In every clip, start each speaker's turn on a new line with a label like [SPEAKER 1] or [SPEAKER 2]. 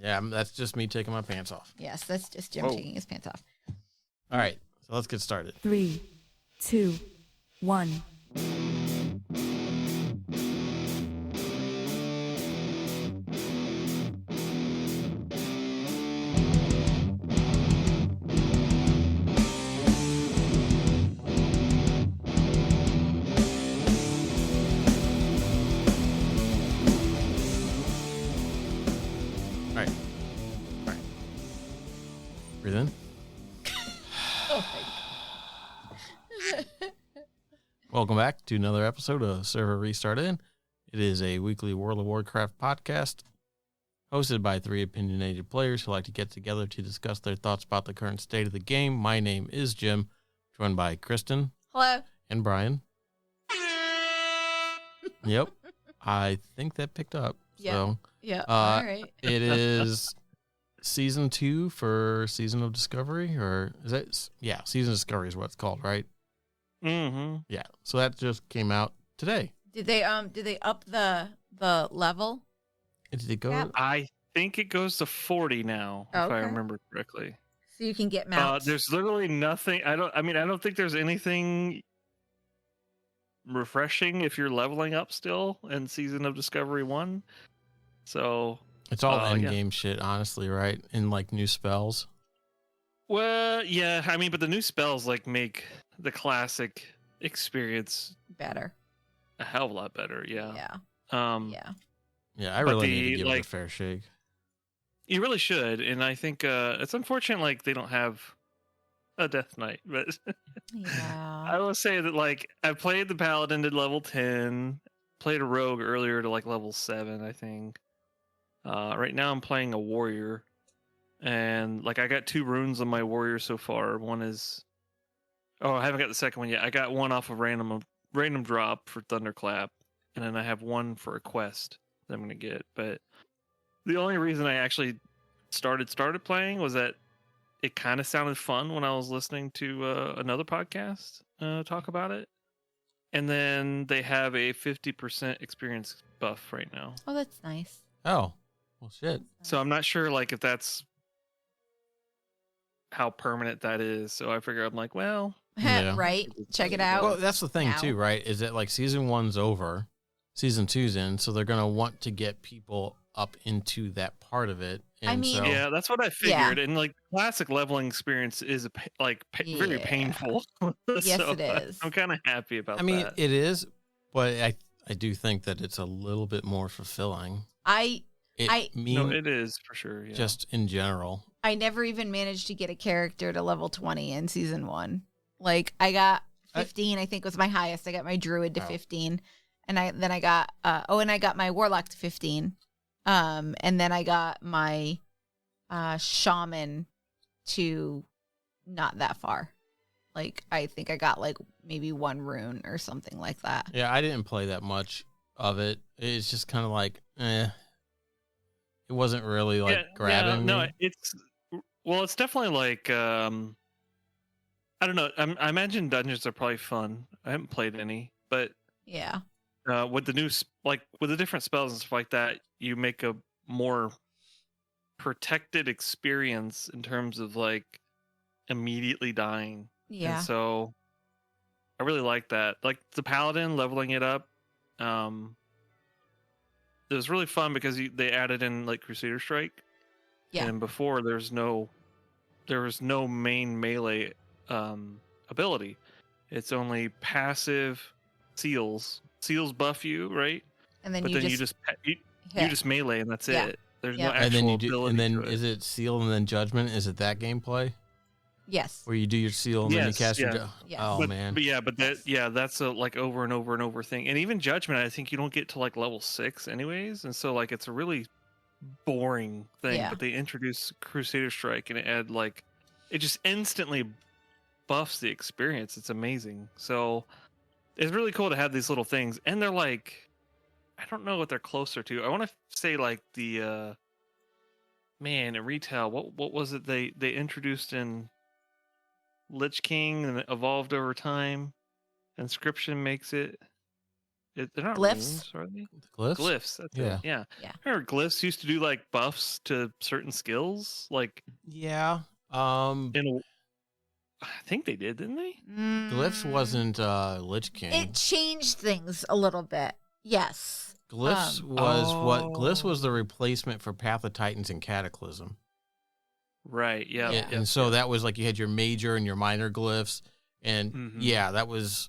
[SPEAKER 1] Yeah, that's just me taking my pants off.
[SPEAKER 2] Yes, that's just Jim taking his pants off.
[SPEAKER 1] All right, so let's get started.
[SPEAKER 3] 3, 2, 1.
[SPEAKER 1] Breathe in. Welcome back to another episode of Server Restart In. It is a weekly World of Warcraft podcast hosted by three opinionated players who like to get together to discuss their thoughts about the current state of the game. My name is Jim, joined by Kristen.
[SPEAKER 2] Hello.
[SPEAKER 1] And Brian. Yep. I think that picked up.
[SPEAKER 2] Yeah.
[SPEAKER 1] So,
[SPEAKER 2] yeah. All right.
[SPEAKER 1] It is season 2 for Season of Discovery, or is that? Yeah, Season of Discovery is what it's called, right?
[SPEAKER 4] Mm-hmm.
[SPEAKER 1] Yeah. So that just came out today.
[SPEAKER 2] Did they up the level?
[SPEAKER 1] Did it go?
[SPEAKER 2] Yep.
[SPEAKER 4] I think it goes to 40 now, if I
[SPEAKER 2] Okay.
[SPEAKER 4] remember correctly.
[SPEAKER 2] So you can get mounts.
[SPEAKER 4] There's literally nothing. I don't think there's anything refreshing if you're leveling up still in Season of Discovery 1. So
[SPEAKER 1] It's all end
[SPEAKER 4] yeah.
[SPEAKER 1] game shit, honestly, right? And like new spells.
[SPEAKER 4] Well, yeah. I mean, but the new spells like make the classic experience
[SPEAKER 2] better.
[SPEAKER 4] a hell of a lot better. Yeah.
[SPEAKER 2] Yeah.
[SPEAKER 4] Yeah.
[SPEAKER 1] Yeah, I
[SPEAKER 4] But
[SPEAKER 1] really
[SPEAKER 4] the,
[SPEAKER 1] need to give it a
[SPEAKER 4] like-
[SPEAKER 1] fair shake.
[SPEAKER 4] You really should, and I think it's unfortunate like they don't have a Death Knight, but
[SPEAKER 2] Yeah.
[SPEAKER 4] I will say that like I played the Paladin to level 10, played a Rogue earlier to like level 7, I think. Right now I'm playing a Warrior, and like I got 2 runes on my Warrior so far. One is I haven't got the second one yet. I got one off of random drop for Thunderclap, and then I have one for a quest that I'm gonna get. But the only reason I actually started playing was that it kind of sounded fun when I was listening to another podcast talk about it. And then they have a 50% experience buff right now.
[SPEAKER 2] Oh, that's nice.
[SPEAKER 1] Oh, well, shit.
[SPEAKER 4] So I'm not sure like if that's how permanent that is. So I figure I'm like, well,
[SPEAKER 1] Yeah.
[SPEAKER 2] Right. Check it out.
[SPEAKER 1] Well, that's the thing,
[SPEAKER 2] now.
[SPEAKER 1] too, right? Is that like season 1's over, season 2's in, so they're going to want to get people up into that part of it. And
[SPEAKER 2] I mean-
[SPEAKER 1] so,
[SPEAKER 4] yeah, that's what I figured. And like classic leveling experience is very
[SPEAKER 2] Yeah.
[SPEAKER 4] painful.
[SPEAKER 2] Yes,
[SPEAKER 4] So
[SPEAKER 2] it is.
[SPEAKER 4] I'm kind of happy about
[SPEAKER 1] I mean,
[SPEAKER 4] that.
[SPEAKER 1] it is, but I do think that it's a little bit more fulfilling.
[SPEAKER 2] I
[SPEAKER 4] No, it is for sure. Yeah.
[SPEAKER 1] just in general.
[SPEAKER 2] never even managed to get a character to level 20 in season 1. Like I got 15, I think was my highest. I got my druid to 15. And I got and I got my warlock to 15. And then I got my shaman to not that far. Like I think I got like maybe 1 rune or something like that.
[SPEAKER 1] Yeah, I didn't play that much of it. It's just kind of like, It wasn't really like grabbing
[SPEAKER 4] no,
[SPEAKER 1] me.
[SPEAKER 4] it's definitely like I don't know. I imagine dungeons are probably fun. I haven't played any, but
[SPEAKER 2] Yeah.
[SPEAKER 4] with the new with the different spells and stuff like that, you make a more protected experience in terms of like immediately dying.
[SPEAKER 2] Yeah.
[SPEAKER 4] And so I really like that. Like the Paladin leveling it up. It was really fun because they added in like Crusader Strike.
[SPEAKER 2] Yeah.
[SPEAKER 4] And before there was no main melee ability. It's only passive seals. Seals buff you, right?
[SPEAKER 2] And then
[SPEAKER 4] But
[SPEAKER 2] you
[SPEAKER 4] then
[SPEAKER 2] just
[SPEAKER 4] you
[SPEAKER 2] hit.
[SPEAKER 4] just melee and that's
[SPEAKER 2] Yeah.
[SPEAKER 4] it. There's
[SPEAKER 2] Yeah.
[SPEAKER 4] no actual
[SPEAKER 1] And then
[SPEAKER 4] ability.
[SPEAKER 1] and then
[SPEAKER 4] to it.
[SPEAKER 1] is it seal and then judgment? Is it that gameplay
[SPEAKER 2] Yes.
[SPEAKER 1] where you do your seal and then you
[SPEAKER 4] Yes,
[SPEAKER 1] cast your?
[SPEAKER 4] yeah.
[SPEAKER 2] Yes.
[SPEAKER 1] Oh
[SPEAKER 4] but,
[SPEAKER 1] man,
[SPEAKER 4] But that's a like over and over and over thing. And even judgment, I think you don't get to like level 6 anyways, and so like it's a really boring thing.
[SPEAKER 2] Yeah.
[SPEAKER 4] But they introduce Crusader Strike and it just instantly buffs the experience. It's amazing. So it's really cool to have these little things, and they're like, I don't know what they're closer to. I want to say like the in retail, what was it they introduced in Lich King and it evolved over time? Inscription makes it. They're not
[SPEAKER 2] Glyphs?
[SPEAKER 4] runes, are they?
[SPEAKER 1] Glyphs?
[SPEAKER 4] Glyphs. That's
[SPEAKER 1] Yeah.
[SPEAKER 4] it. Yeah.
[SPEAKER 2] Yeah.
[SPEAKER 4] I remember glyphs used to do like buffs to certain skills. Like
[SPEAKER 1] Yeah.
[SPEAKER 4] I think they did, didn't they?
[SPEAKER 1] Glyphs wasn't Lich King.
[SPEAKER 2] It changed things a little bit. Yes.
[SPEAKER 1] Glyphs Glyphs was the replacement for Path of Titans and Cataclysm.
[SPEAKER 4] Right. Yeah.
[SPEAKER 1] Yeah, and so that was like you had your major and your minor glyphs, and that was,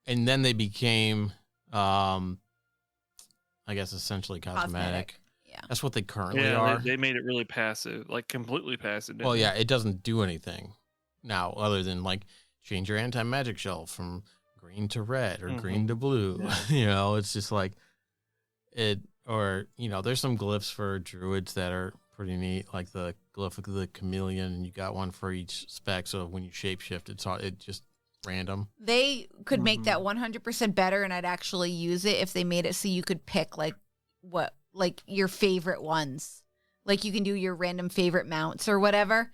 [SPEAKER 1] and then they became, I guess essentially cosmetic.
[SPEAKER 2] Yeah,
[SPEAKER 1] that's what they currently are.
[SPEAKER 4] They made it really passive, like completely passive.
[SPEAKER 1] Well, yeah, it doesn't do anything now other than like change your anti-magic shelf from green to red or green to blue. Yeah. It's just like it, or there's some glyphs for druids that are pretty neat, like the glyph of the chameleon, and you got one for each spec, so when you shapeshift, it just random.
[SPEAKER 2] They could make that 100% better, and I'd actually use it if they made it so you could pick like your favorite ones, like you can do your random favorite mounts or whatever.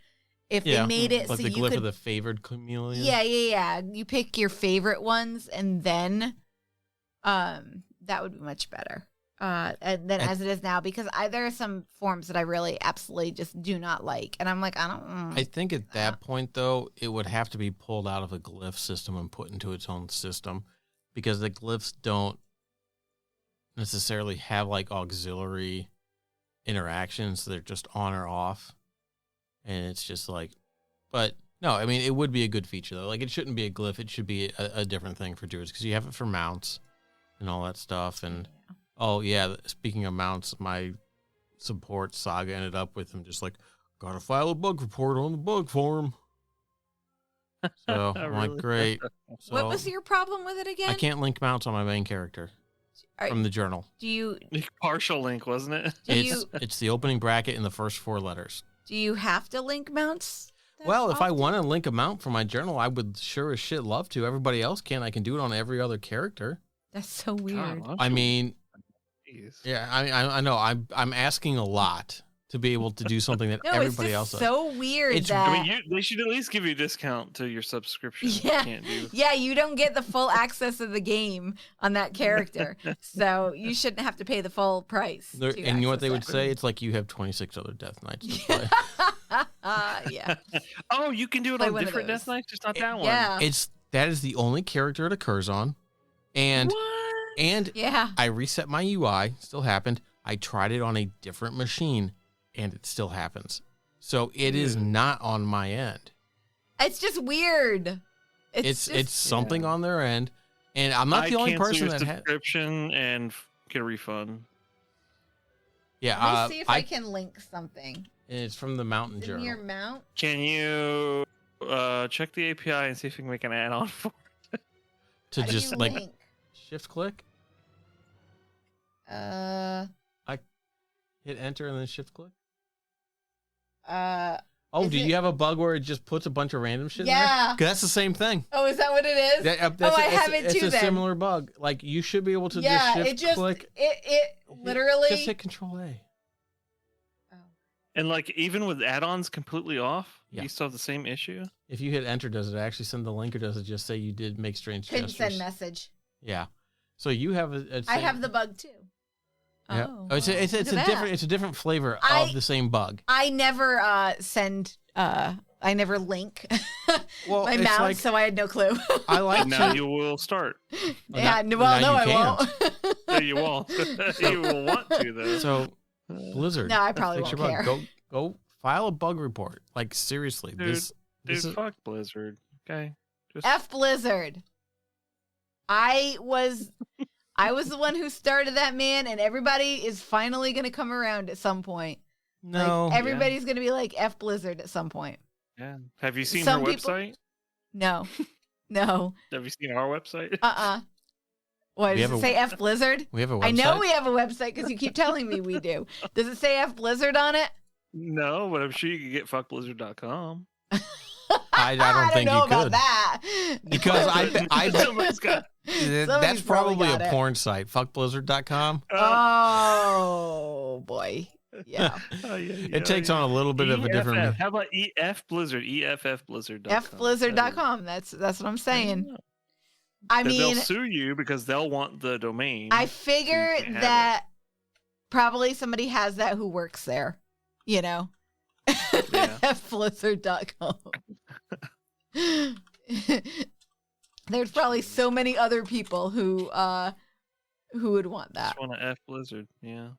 [SPEAKER 2] If they made it
[SPEAKER 1] like
[SPEAKER 2] so
[SPEAKER 1] the
[SPEAKER 2] you
[SPEAKER 1] glyph
[SPEAKER 2] could,
[SPEAKER 1] of the favored chameleon.
[SPEAKER 2] Yeah. You pick your favorite ones, and then that would be much better. As it is now, because there are some forms that I really absolutely just do not like, and I'm like,
[SPEAKER 1] I think at that point though, it would have to be pulled out of a glyph system and put into its own system, because the glyphs don't necessarily have like auxiliary interactions. They're just on or off, and it's just like, but no, I mean, it would be a good feature though. Like, it shouldn't be a glyph; it should be a different thing for druids, because you have it for mounts and all that stuff, and. Oh, yeah. Speaking of mounts, my support saga ended up with him just like, gotta file a bug report on the bug forum. So I'm like, great. So,
[SPEAKER 2] what was your problem with it again?
[SPEAKER 1] I can't link mounts on my main character from the journal.
[SPEAKER 2] Do you...
[SPEAKER 4] Partial link, wasn't it?
[SPEAKER 1] It's the opening bracket in the first 4 letters.
[SPEAKER 2] Do you have to link mounts?
[SPEAKER 1] Well, if I want to link a mount for my journal, I would sure as shit love to. Everybody else can. I can do it on every other character.
[SPEAKER 2] That's so weird.
[SPEAKER 4] God,
[SPEAKER 1] I mean... Yeah, I know. I'm asking a lot to be able to do something that everybody else does.
[SPEAKER 2] It's so weird that...
[SPEAKER 4] I mean, they should at least give you a discount to your subscription.
[SPEAKER 2] Yeah, you don't get the full access of the game on that character, so you shouldn't have to pay the full price.
[SPEAKER 1] And you know what they would say? It's like you have 26 other Death Knights to play.
[SPEAKER 2] Yeah.
[SPEAKER 4] Oh, you can do it on different Death Knights, just not that one.
[SPEAKER 2] Yeah.
[SPEAKER 1] That is the only character it occurs on, and.
[SPEAKER 4] What?
[SPEAKER 1] And
[SPEAKER 2] yeah,
[SPEAKER 1] I reset my UI, still happened. I tried it on a different machine, and it still happens. So it is not on my end.
[SPEAKER 2] It's just weird.
[SPEAKER 1] It's something on their end, and I'm not the only person that has
[SPEAKER 4] subscription and get a refund.
[SPEAKER 1] Yeah,
[SPEAKER 2] let me see if I can link something.
[SPEAKER 1] It's from the Mountain Journal.
[SPEAKER 2] Your mount?
[SPEAKER 4] Can you check the API and see if you can make an add-on for it?
[SPEAKER 1] To just like
[SPEAKER 2] link?
[SPEAKER 1] Shift click. I hit enter and then shift click. Do you have a bug where it just puts a bunch of random shit in there?
[SPEAKER 2] Yeah.
[SPEAKER 1] 'Cause that's the same thing.
[SPEAKER 2] Oh, is that what it is?
[SPEAKER 1] I have it too. It's a similar bug. Like, you should be able to just shift click.
[SPEAKER 2] It literally
[SPEAKER 1] just hit Control A.
[SPEAKER 2] Oh.
[SPEAKER 4] And like, even with add-ons completely off,
[SPEAKER 1] Yeah.
[SPEAKER 4] you still have the same issue.
[SPEAKER 1] If you hit enter, does it actually send the link, or does it just say you did make strange
[SPEAKER 2] couldn't
[SPEAKER 1] gestures?
[SPEAKER 2] send message.
[SPEAKER 1] Yeah. So you have
[SPEAKER 2] I have the bug too.
[SPEAKER 1] Yeah.
[SPEAKER 2] Oh,
[SPEAKER 1] it's a different flavor of the same bug.
[SPEAKER 2] I never I never link my mouse, so I had no clue.
[SPEAKER 1] I like
[SPEAKER 4] now you will start.
[SPEAKER 2] Yeah, no, I won't.
[SPEAKER 4] No, you won't. You will want to though.
[SPEAKER 1] So Blizzard.
[SPEAKER 2] No, I probably won't care.
[SPEAKER 1] Go file a bug report. Like, seriously,
[SPEAKER 4] dude,
[SPEAKER 1] this is...
[SPEAKER 4] fuck Blizzard. Okay.
[SPEAKER 2] F Blizzard. I was the one who started that, man, and everybody is finally going to come around at some point.
[SPEAKER 1] No.
[SPEAKER 2] Like, everybody's going to be like F Blizzard at some point.
[SPEAKER 4] Yeah. Have you seen
[SPEAKER 2] Some
[SPEAKER 4] her
[SPEAKER 2] people-
[SPEAKER 4] website?
[SPEAKER 2] No. No.
[SPEAKER 4] Have you seen our website?
[SPEAKER 2] What, does it say F Blizzard?
[SPEAKER 1] We have a website?
[SPEAKER 2] I know we have a website because you keep telling me we do. Does it say F Blizzard on it?
[SPEAKER 4] No, but I'm sure you can get fuckblizzard.com.
[SPEAKER 1] I don't think
[SPEAKER 2] know
[SPEAKER 1] you
[SPEAKER 2] about
[SPEAKER 1] could.
[SPEAKER 2] that.
[SPEAKER 1] Because I
[SPEAKER 4] Somebody's got.
[SPEAKER 1] that's probably a
[SPEAKER 2] got it.
[SPEAKER 1] porn site. Fuckblizzard.com.
[SPEAKER 2] Oh boy. Yeah.
[SPEAKER 1] It takes on a little bit of a different.
[SPEAKER 4] How about EF Blizzard? EFF Blizzard.com.
[SPEAKER 2] FBlizzard.com. That's what I'm saying. I
[SPEAKER 4] Then they'll
[SPEAKER 2] mean,
[SPEAKER 4] sue you because they'll want the domain.
[SPEAKER 2] I figure
[SPEAKER 4] can't have
[SPEAKER 2] that probably somebody has that who works there, you know,
[SPEAKER 4] Yeah.
[SPEAKER 2] at Blizzard.com. There's probably so many other people who would want that.
[SPEAKER 4] Just want to F Blizzard. Yeah.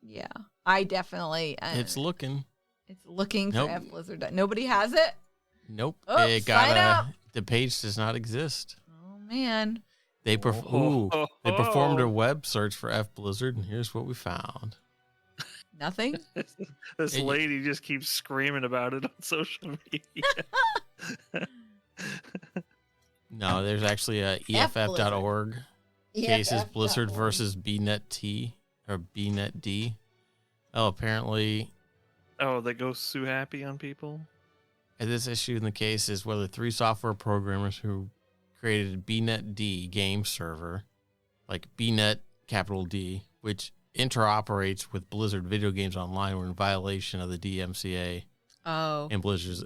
[SPEAKER 2] Yeah. I definitely.
[SPEAKER 1] It's looking.
[SPEAKER 2] It's looking for
[SPEAKER 1] Nope.
[SPEAKER 2] F Blizzard. Nobody has it.
[SPEAKER 1] Nope.
[SPEAKER 2] Oh,
[SPEAKER 1] It
[SPEAKER 2] sign up.
[SPEAKER 1] the page does not exist.
[SPEAKER 2] Oh man.
[SPEAKER 1] They performed a web search for F Blizzard, and here's what we found.
[SPEAKER 2] Nothing.
[SPEAKER 4] This
[SPEAKER 1] It-
[SPEAKER 4] lady just keeps screaming about it on social media.
[SPEAKER 1] No, there's actually a EFF.org cases Blizzard
[SPEAKER 2] EFF.org.
[SPEAKER 1] versus BNetT or BNetD. Oh, apparently,
[SPEAKER 4] Oh, they go sue happy on people?
[SPEAKER 1] this issue in the case is whether 3 software programmers who created BNetD game server, like BNet capital D, which interoperates with Blizzard video games online, were in violation of the DMCA
[SPEAKER 2] Oh.
[SPEAKER 1] and Blizzard's.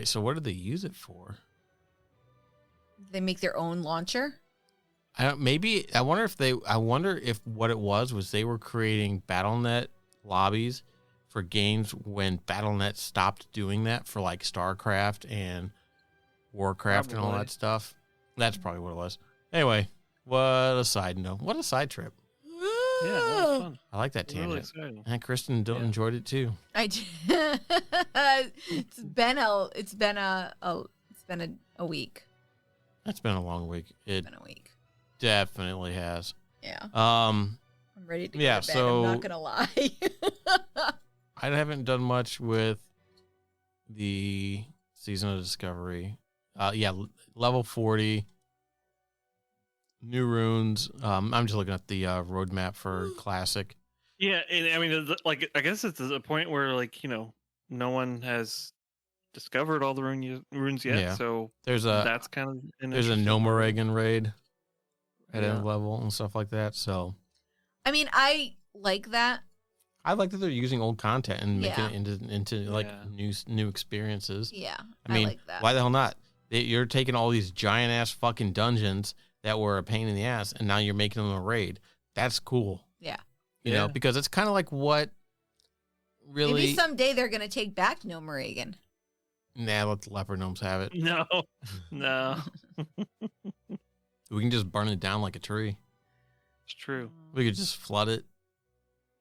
[SPEAKER 1] So what did they use it for?
[SPEAKER 2] They make their own launcher.
[SPEAKER 1] I wonder if what it was they were creating BattleNet lobbies for games when BattleNet stopped doing that for like StarCraft and Warcraft and all
[SPEAKER 4] Probably.
[SPEAKER 1] that stuff. That's probably what it was. Anyway, what a side note. What a side trip.
[SPEAKER 4] Yeah, that was fun.
[SPEAKER 1] I like that
[SPEAKER 4] It was really
[SPEAKER 1] tangent.
[SPEAKER 4] exciting.
[SPEAKER 1] And Kristen enjoyed it too.
[SPEAKER 2] It's been a week.
[SPEAKER 1] That's been a long week. It
[SPEAKER 2] Been a week.
[SPEAKER 1] definitely has.
[SPEAKER 2] Yeah.
[SPEAKER 1] Um,
[SPEAKER 2] I'm ready to
[SPEAKER 1] Yeah,
[SPEAKER 2] go to bed.
[SPEAKER 1] so-
[SPEAKER 2] I'm not gonna lie.
[SPEAKER 1] I haven't done much with the Season of Discovery. Level 40, new runes. I'm just looking at the roadmap for Classic.
[SPEAKER 4] Yeah, and I mean, like, I guess it's a point where, like, no one has discovered all the runes yet.
[SPEAKER 1] Yeah.
[SPEAKER 4] So
[SPEAKER 1] There's a
[SPEAKER 4] that's kind of an
[SPEAKER 1] there's a
[SPEAKER 4] interesting-
[SPEAKER 1] Nomoregan raid at
[SPEAKER 4] Yeah.
[SPEAKER 1] end level and stuff like that. So
[SPEAKER 2] I mean, I like that.
[SPEAKER 1] I like that they're using old content and making
[SPEAKER 2] Yeah.
[SPEAKER 1] it into like
[SPEAKER 4] Yeah.
[SPEAKER 1] new experiences.
[SPEAKER 2] Yeah.
[SPEAKER 1] I mean,
[SPEAKER 2] like that.
[SPEAKER 1] why the hell not? You're taking all these giant ass fucking dungeons that were a pain in the ass, and now you're making them a raid. That's cool.
[SPEAKER 2] Yeah.
[SPEAKER 1] You know,
[SPEAKER 4] Yeah.
[SPEAKER 1] because it's kind of like what really.
[SPEAKER 2] Maybe someday they're gonna take back No Moragan.
[SPEAKER 1] Nah, let the leopard gnomes have it.
[SPEAKER 4] No, no,
[SPEAKER 1] We can just burn it down like a tree.
[SPEAKER 4] it's true.
[SPEAKER 1] We could just flood it.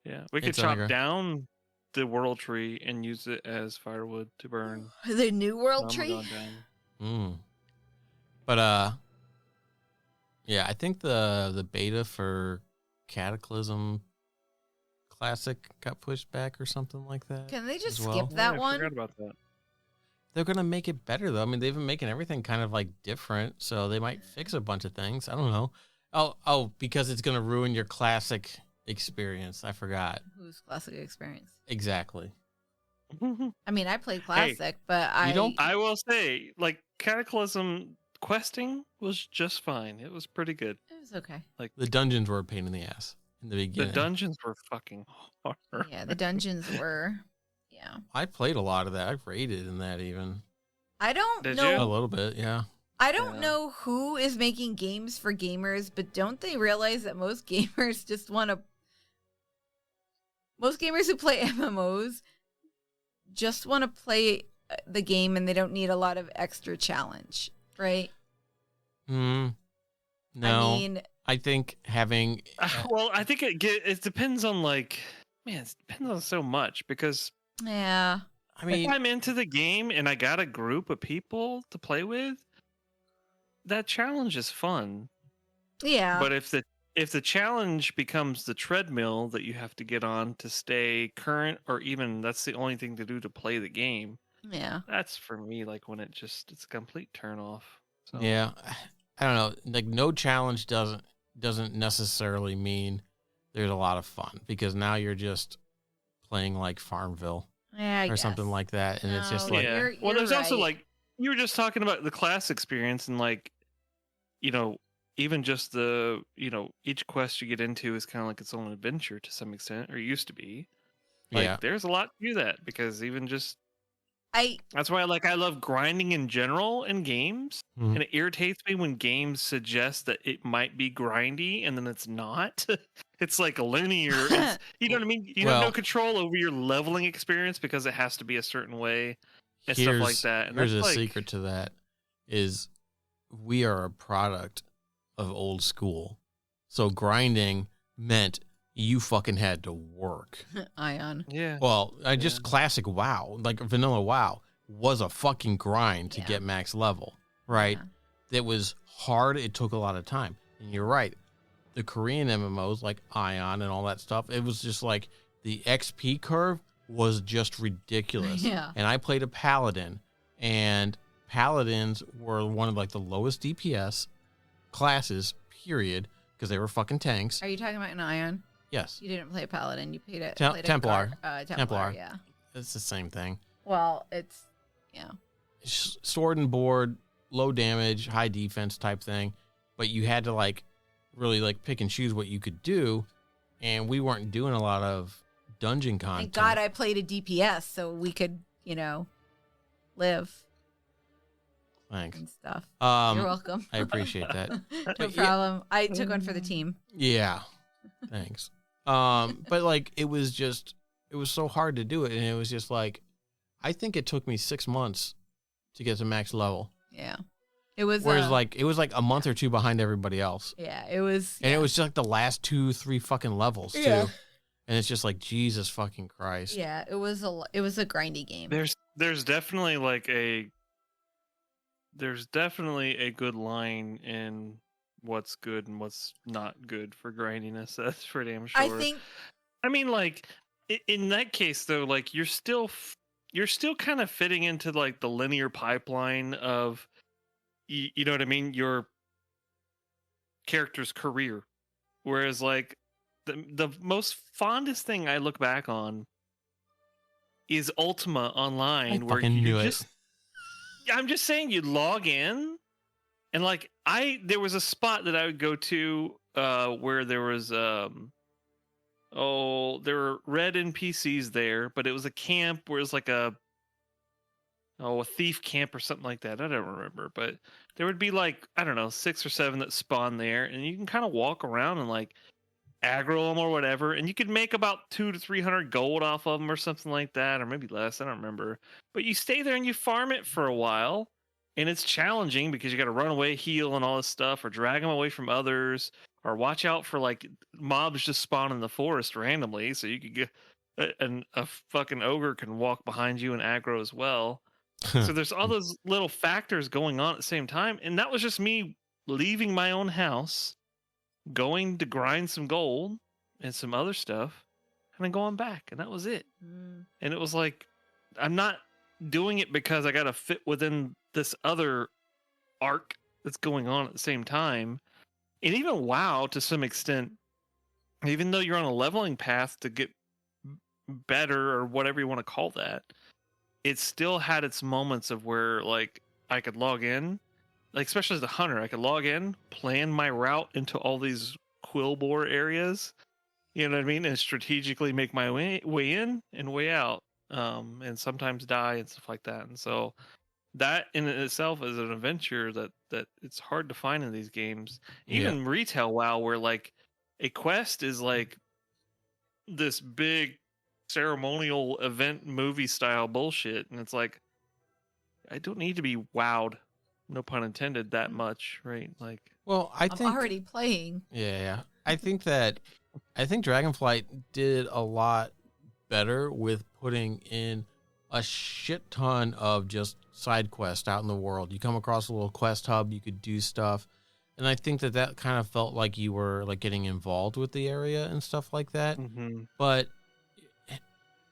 [SPEAKER 4] Yeah, we could
[SPEAKER 1] It's
[SPEAKER 4] chop
[SPEAKER 1] underground.
[SPEAKER 4] down the world tree and use it as firewood to burn.
[SPEAKER 2] The New World Tree.
[SPEAKER 4] Ramadan down.
[SPEAKER 1] But yeah, I think the beta for Cataclysm Classic got pushed back or something like that.
[SPEAKER 2] Can they just
[SPEAKER 1] as well.
[SPEAKER 2] skip
[SPEAKER 4] Oh,
[SPEAKER 2] that
[SPEAKER 4] yeah, I
[SPEAKER 2] one?
[SPEAKER 4] forgot about that.
[SPEAKER 1] They're gonna make it better though. I mean, they've been making everything kind of like different, so they might fix a bunch of things. I don't know. Oh, because it's gonna ruin your classic experience. I forgot
[SPEAKER 2] Who's Classic Experience?
[SPEAKER 1] exactly.
[SPEAKER 2] I mean, I played Classic, but I
[SPEAKER 1] don't-
[SPEAKER 4] I will say, like, Cataclysm questing was just fine. It was pretty good.
[SPEAKER 2] It was okay.
[SPEAKER 4] Like,
[SPEAKER 1] The dungeons were a pain in the ass in the
[SPEAKER 4] the
[SPEAKER 1] beginning.
[SPEAKER 4] dungeons were fucking hard.
[SPEAKER 2] Yeah, the dungeons were. Yeah,
[SPEAKER 1] I played a lot of that. I raided in that even
[SPEAKER 2] I don't
[SPEAKER 4] Did
[SPEAKER 2] know.
[SPEAKER 4] you?
[SPEAKER 1] a little bit. Yeah.
[SPEAKER 2] I don't
[SPEAKER 4] Yeah.
[SPEAKER 2] know who is making games for gamers, but don't they realize that most gamers just want to. Most gamers who play MMOs just want to play the game and they don't need a lot of extra challenge, right?
[SPEAKER 1] No.
[SPEAKER 2] I mean,
[SPEAKER 1] I think having
[SPEAKER 4] Well, I think it depends on, like, man, it depends on so much because
[SPEAKER 2] yeah.
[SPEAKER 1] I mean,
[SPEAKER 4] if I'm into the game and I got a group of people to play with, that challenge is fun.
[SPEAKER 2] Yeah.
[SPEAKER 4] But if the challenge becomes the treadmill that you have to get on to stay current, or even that's the only thing to do to play the game,
[SPEAKER 2] yeah.
[SPEAKER 4] that's for me like when it's a complete turn off. So,
[SPEAKER 1] yeah, I don't know. Like no challenge doesn't necessarily mean there's a lot of fun because now you're just playing like Farmville
[SPEAKER 2] Yeah, I
[SPEAKER 1] or something
[SPEAKER 2] guess.
[SPEAKER 1] like that, and it's just
[SPEAKER 2] No,
[SPEAKER 1] like
[SPEAKER 4] yeah.
[SPEAKER 2] You're-
[SPEAKER 4] Well, there's
[SPEAKER 2] you're
[SPEAKER 4] also
[SPEAKER 2] right.
[SPEAKER 4] like you were just talking about the class experience and like, even just the each quest you get into is kind of like its own adventure to some extent, or used to be. Like,
[SPEAKER 1] yeah,
[SPEAKER 4] there's a lot to that because even just That's why I love grinding in general in games, and it irritates me when games suggest that it might be grindy and then it's not. It's like a linear. You know what I mean? You have no control over your leveling experience because it has to be a certain way and stuff like that. And
[SPEAKER 1] here's a secret to that: is we are a product of old school, so grinding meant you fucking had to work.
[SPEAKER 2] Ion.
[SPEAKER 4] Yeah.
[SPEAKER 1] Well, just classic WoW, like vanilla WoW, was a fucking grind to get max level, right? Yeah. It was hard. It took a lot of time. And you're right. The Korean MMOs like Ion and all that stuff, it was just like the XP curve was just ridiculous.
[SPEAKER 2] Yeah.
[SPEAKER 1] And I played a Paladin, and Paladins were one of like the lowest DPS classes, period, because they were fucking tanks.
[SPEAKER 2] Are you talking about an Ion?
[SPEAKER 1] Yes.
[SPEAKER 2] You didn't play a Paladin. You played it.
[SPEAKER 1] Templar.
[SPEAKER 2] Templar. Yeah.
[SPEAKER 1] It's the same thing.
[SPEAKER 2] Well, it's
[SPEAKER 1] sword and board, low damage, high defense type thing, but you had to like really like pick and choose what you could do, and we weren't doing a lot of dungeon content.
[SPEAKER 2] Thank God I played a DPS so we could, live.
[SPEAKER 1] Thanks.
[SPEAKER 2] And stuff.
[SPEAKER 1] You're
[SPEAKER 2] welcome.
[SPEAKER 1] I appreciate that.
[SPEAKER 2] No problem. I took one for the team.
[SPEAKER 1] Yeah. Thanks. But like it was so hard to do it, and it was just like I think it took me 6 months to get to max level.
[SPEAKER 2] Yeah. It was
[SPEAKER 1] whereas it was like a month or two behind everybody else.
[SPEAKER 2] Yeah, it was.
[SPEAKER 1] And it was just like the last 2-3 fucking levels too.
[SPEAKER 2] Yeah.
[SPEAKER 1] And it's just like Jesus fucking Christ.
[SPEAKER 2] Yeah, it was a grindy game.
[SPEAKER 4] There's definitely a good line in what's good and what's not good for grindiness. That's for damn sure. I mean, like in that case though, like you're still kind of fitting into like the linear pipeline of, you know what I mean, your character's career. Whereas like the most fondest thing I look back on is Ultima Online, where you just. I'm just saying, you'd log in, and like there was a spot that I would go to where there was there were red NPCs there, but it was a camp where it was like a thief camp or something like that. I don't remember, but there would be like, I don't know, 6 or 7 that spawn there, and you can kind of walk around and like aggro them or whatever, and you could make about 200 to 300 gold off of them or something like that, or maybe less. I don't remember. But you stay there and you farm it for a while, and it's challenging because you got to run away, heal, and all this stuff, or drag them away from others, or watch out for like mobs just spawn in the forest randomly, so you could get a fucking ogre can walk behind you and aggro as well. So there's all those little factors going on at the same time, and that was just me leaving my own house, going to grind some gold and some other stuff, and then going back, and that was it. And it was like, I'm not doing it because I got to fit within this other arc that's going on at the same time. And even WoW, to some extent, even though you're on a leveling path to get better or whatever you want to call that, it still had its moments of where like I could log in, like especially as a hunter, I could log in, plan my route into all these quillbore areas, you know what I mean, and strategically make my way in and way out, and sometimes die and stuff like that. And so that in itself is an adventure that it's hard to find in these games. Even retail WoW, where like a quest is like this big ceremonial event movie style bullshit, and it's like, I don't need to be wowed, no pun intended, that much, right? Like,
[SPEAKER 1] well, I'm
[SPEAKER 2] already playing.
[SPEAKER 1] Yeah. I think Dragonflight did a lot better with putting in a shit ton of just side quests out in the world. You come across a little quest hub, you could do stuff, and I think that kind of felt like you were like getting involved with the area and stuff like that.
[SPEAKER 4] Mm-hmm.
[SPEAKER 1] But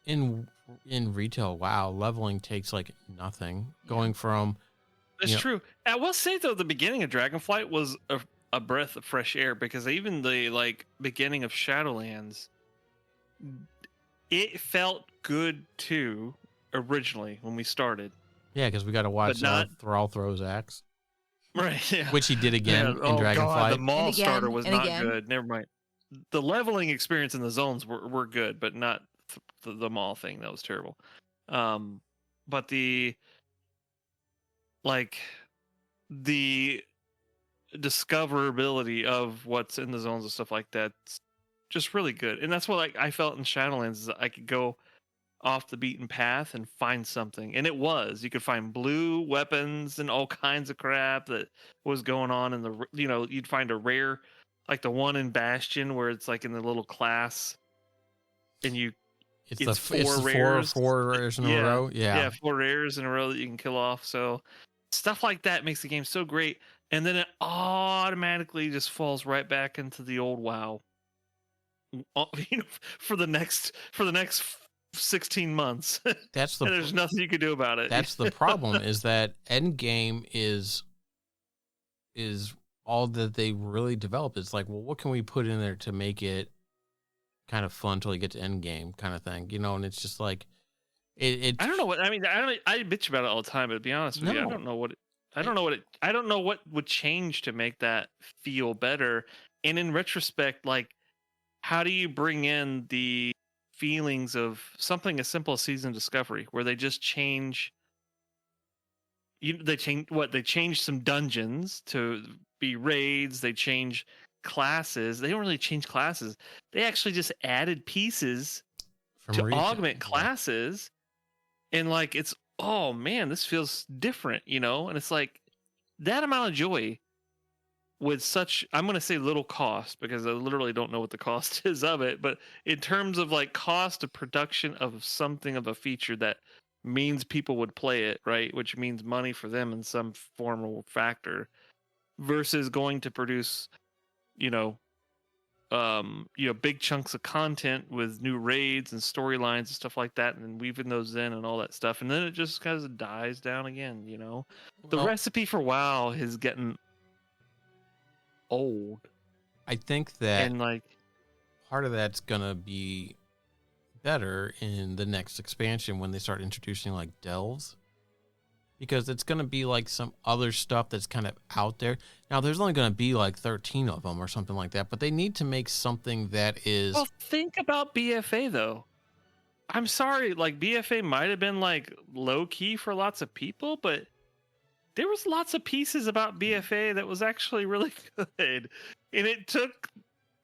[SPEAKER 1] in retail WoW, leveling takes like nothing. Going from
[SPEAKER 4] That's true. I will say though, the beginning of Dragonflight was a breath of fresh air, because even the like beginning of Shadowlands, it felt good too originally when we started.
[SPEAKER 1] Yeah, because we got to watch Thrall throws axe.
[SPEAKER 4] Right. Yeah.
[SPEAKER 1] Which he did again in Dragonflight.
[SPEAKER 4] God, the mall starter was not good. Never mind. The leveling experience in the zones were good, but not the mall thing. That was terrible. but the discoverability of what's in the zones and stuff like that's just really good. And that's what I felt in Shadowlands is that I could go off the beaten path and find something. And it was. You could find blue weapons and all kinds of crap that was going on in the you'd find a rare like the one in Bastion where it's like in the little class and it's four rares.
[SPEAKER 1] Four rares in a row. Yeah.
[SPEAKER 4] 4 rares in a row that you can kill off. So stuff like that makes the game so great. And then it automatically just falls right back into the old WoW. For the next 16 months.
[SPEAKER 1] That's the
[SPEAKER 4] and there's nothing you can do about it.
[SPEAKER 1] That's the problem is that Endgame is all that they really develop. It's like, well, what can we put in there to make it kind of fun until you get to Endgame kind of thing, and it's just like it
[SPEAKER 4] I don't know what I mean. I bitch about it all the time, but to be honest with you, I don't know what would change to make that feel better. And in retrospect, like, how do you bring in the feelings of something as simple as season discovery, where they just change? They change some dungeons to be raids. They change classes. They don't really change classes. They actually just added pieces to augment classes, and like it's oh man, this feels different, and it's like that amount of joy with such, I'm going to say little cost because I literally don't know what the cost is of it, but in terms of like cost of production of something of a feature that means people would play it, right? Which means money for them in some form or factor versus going to produce, big chunks of content with new raids and storylines and stuff like that, and then weaving those in and all that stuff. And then it just kind of dies down again, The recipe for WoW is getting old.
[SPEAKER 1] I think that
[SPEAKER 4] and like
[SPEAKER 1] part of that's gonna be better in the next expansion when they start introducing like delves, because it's gonna be like some other stuff that's kind of out there. Now there's only gonna be like 13 of them or something like that, but they need to make something that is.
[SPEAKER 4] Well, think about BFA though. I'm sorry, like BFA might have been like low key for lots of people, but there was lots of pieces about BFA that was actually really good. And it took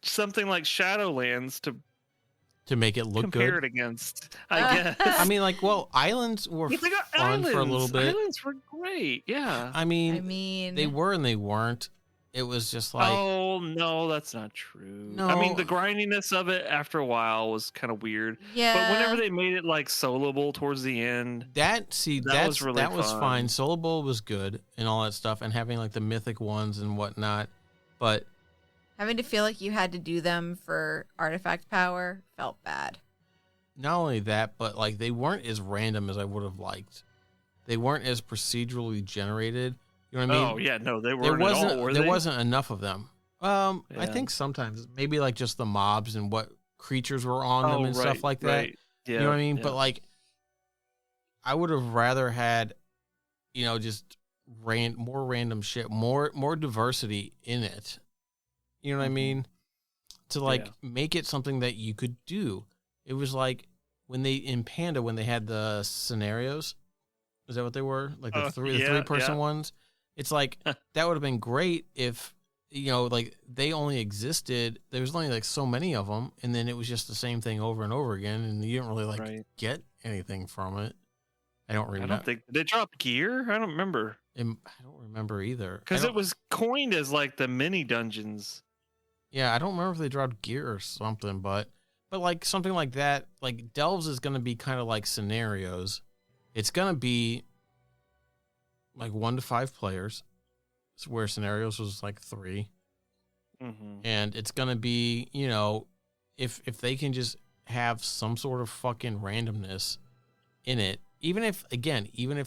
[SPEAKER 4] something like Shadowlands to
[SPEAKER 1] make it look
[SPEAKER 4] compare
[SPEAKER 1] good.
[SPEAKER 4] It against, I guess.
[SPEAKER 1] I mean, like, well, Islands were fun for a little bit.
[SPEAKER 4] Islands were great, yeah.
[SPEAKER 1] I mean, they were and they weren't. It was just like,
[SPEAKER 4] oh no, that's not true.
[SPEAKER 1] No.
[SPEAKER 4] I mean, the grindiness of it after a while was kind of weird.
[SPEAKER 2] Yeah.
[SPEAKER 4] But whenever they made it like soloable towards the end,
[SPEAKER 1] that was really
[SPEAKER 4] fun.
[SPEAKER 1] Fine. Soloable was good and all that stuff, and having like the mythic ones and whatnot. But
[SPEAKER 2] having to feel like you had to do them for artifact power felt bad.
[SPEAKER 1] Not only that, but like they weren't as random as I would have liked. They weren't as procedurally generated. You know what I mean?
[SPEAKER 4] Oh yeah, no, they weren't at all.
[SPEAKER 1] There wasn't enough of them. I think sometimes maybe like just the mobs and what creatures were on them and stuff like that.
[SPEAKER 4] Right. Yeah,
[SPEAKER 1] you know what I mean?
[SPEAKER 4] Yeah.
[SPEAKER 1] But like, I would have rather had, just more random shit, more diversity in it. You know what I mean? To like make it something that you could do. It was like in Panda when they had the scenarios. Is that what they were? Like the three-person ones. It's like that would have been great if like they only existed. There was only like so many of them, and then it was just the same thing over and over again, and you didn't really get anything from it. I don't remember.
[SPEAKER 4] I don't think they dropped gear. I don't remember.
[SPEAKER 1] I don't remember either
[SPEAKER 4] because it was coined as like the mini dungeons.
[SPEAKER 1] Yeah, I don't remember if they dropped gear or something, but like something like that. Like Delves is going to be kind of like scenarios. It's going to be like 1 to 5 players, where scenarios was like 3.
[SPEAKER 2] Mm-hmm.
[SPEAKER 1] And it's going to be, if they can just have some sort of fucking randomness in it, even if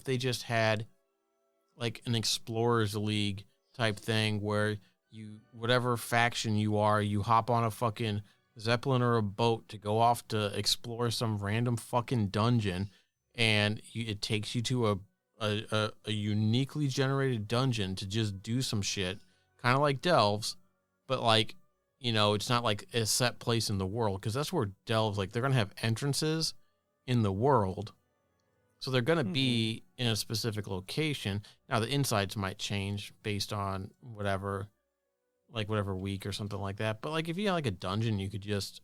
[SPEAKER 1] they just had like an Explorers League type thing where whatever faction you are, you hop on a fucking Zeppelin or a boat to go off to explore some random fucking dungeon, and it takes you to a uniquely generated dungeon to just do some shit, kind of like Delves, but like, it's not like a set place in the world, because that's where Delves, like, they're going to have entrances in the world. So they're going to be in a specific location. Now the insides might change based on whatever week or something like that. But like if you had like a dungeon, you could just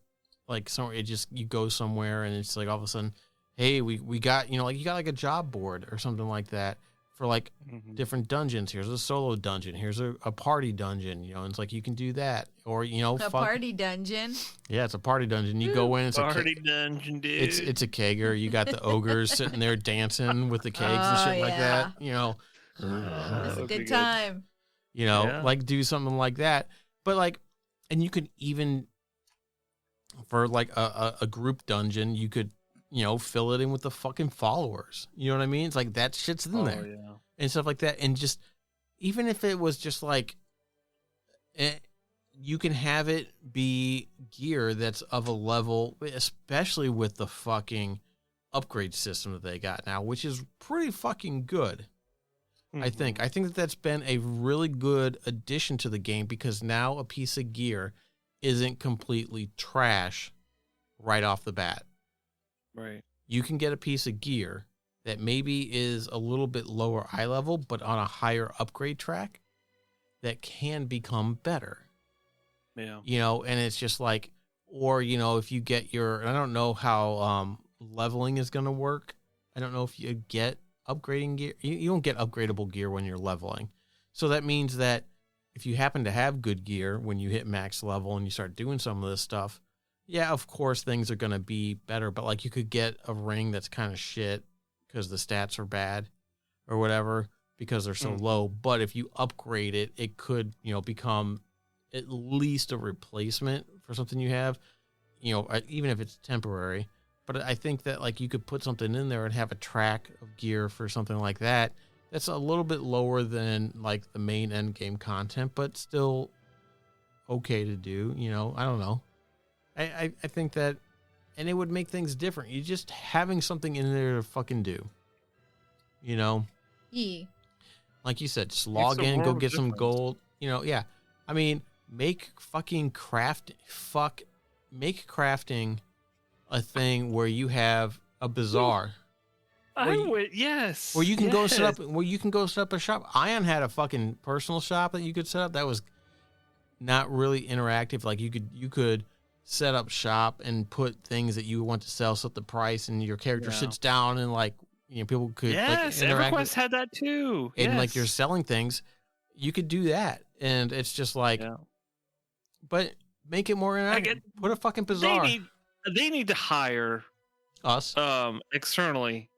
[SPEAKER 1] like somewhere you go somewhere and it's like all of a sudden, hey, we got, like you got like a job board or something like that for like different dungeons. Here's a solo dungeon. Here's a party dungeon, and it's like you can do that. Or,
[SPEAKER 2] party dungeon.
[SPEAKER 1] Yeah, it's a party dungeon. You go in, it's
[SPEAKER 4] party dungeon, dude.
[SPEAKER 1] It's a kegger. You got the ogres sitting there dancing with the kegs and shit like that.
[SPEAKER 2] It's a good time.
[SPEAKER 1] Like do something like that. But like, and you could even for like a group dungeon, you could fill it in with the fucking followers. You know what I mean? It's like that shit's in there and stuff like that. And just even if it was just like, you can have it be gear that's of a level, especially with the fucking upgrade system that they got now, which is pretty fucking good. I think that's been a really good addition to the game because now a piece of gear isn't completely trash right off the bat.
[SPEAKER 4] Right.
[SPEAKER 1] You can get a piece of gear that maybe is a little bit lower eye level, but on a higher upgrade track that can become better.
[SPEAKER 4] Yeah.
[SPEAKER 1] And it's just like, or, if you get I don't know how leveling is going to work. I don't know if you get upgrading gear. You don't get upgradable gear when you're leveling. So that means that if you happen to have good gear when you hit max level and you start doing some of this stuff, yeah, of course things are going to be better, but like you could get a ring that's kind of shit because the stats are bad or whatever because they're so low. But if you upgrade it, it could, become at least a replacement for something you have, even if it's temporary. But I think that like you could put something in there and have a track of gear for something like that. That's a little bit lower than like the main end game content, but still okay to do. I don't know. I think that, and it would make things different. You just having something in there to fucking do. Yeah. Like you said, just log in, go get some gold. Yeah. I mean, make crafting a thing where you have a bazaar.
[SPEAKER 4] Yes.
[SPEAKER 1] Where you can go set up a shop. Ion had a fucking personal shop that you could set up that was not really interactive. Like you could set up shop and put things that you want to sell, set the price, and your character sits down and like people could interact.
[SPEAKER 4] EverQuest had that too.
[SPEAKER 1] And like you're selling things, you could do that, and it's just like, but make it more interactive. Put a fucking bazaar.
[SPEAKER 4] They need to hire
[SPEAKER 1] us
[SPEAKER 4] externally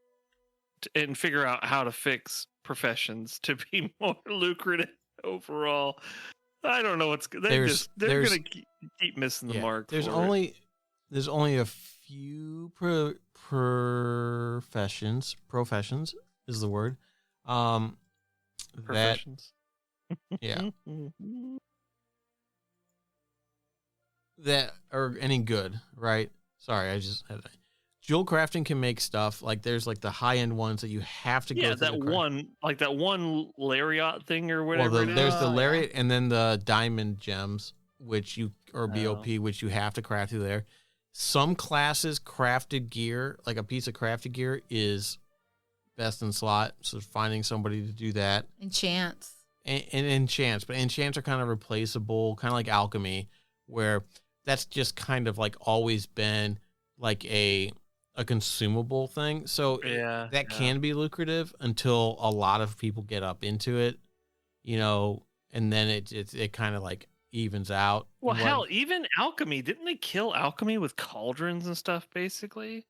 [SPEAKER 4] and figure out how to fix professions to be more lucrative overall. I don't know what's they're gonna keep missing the mark.
[SPEAKER 1] There's only a few professions is the word.
[SPEAKER 4] Professions.
[SPEAKER 1] That are any good, right? Sorry, I just had jewel crafting can make stuff like there's like the high end ones that you have to go.
[SPEAKER 4] Yeah, that one lariat thing or whatever.
[SPEAKER 1] Well, there's the lariat and then the diamond gems, which BOP, which you have to craft through there. Some classes crafted gear, like a piece of crafted gear, is best in slot. So finding somebody to do that.
[SPEAKER 2] Enchants.
[SPEAKER 1] And enchants, but enchants are kind of replaceable, kind of like alchemy, where that's just kind of like always been like a consumable thing. So that can be lucrative until a lot of people get up into it, and then it kind of like evens out.
[SPEAKER 4] Well, hell, even alchemy, didn't they kill alchemy with cauldrons and stuff basically?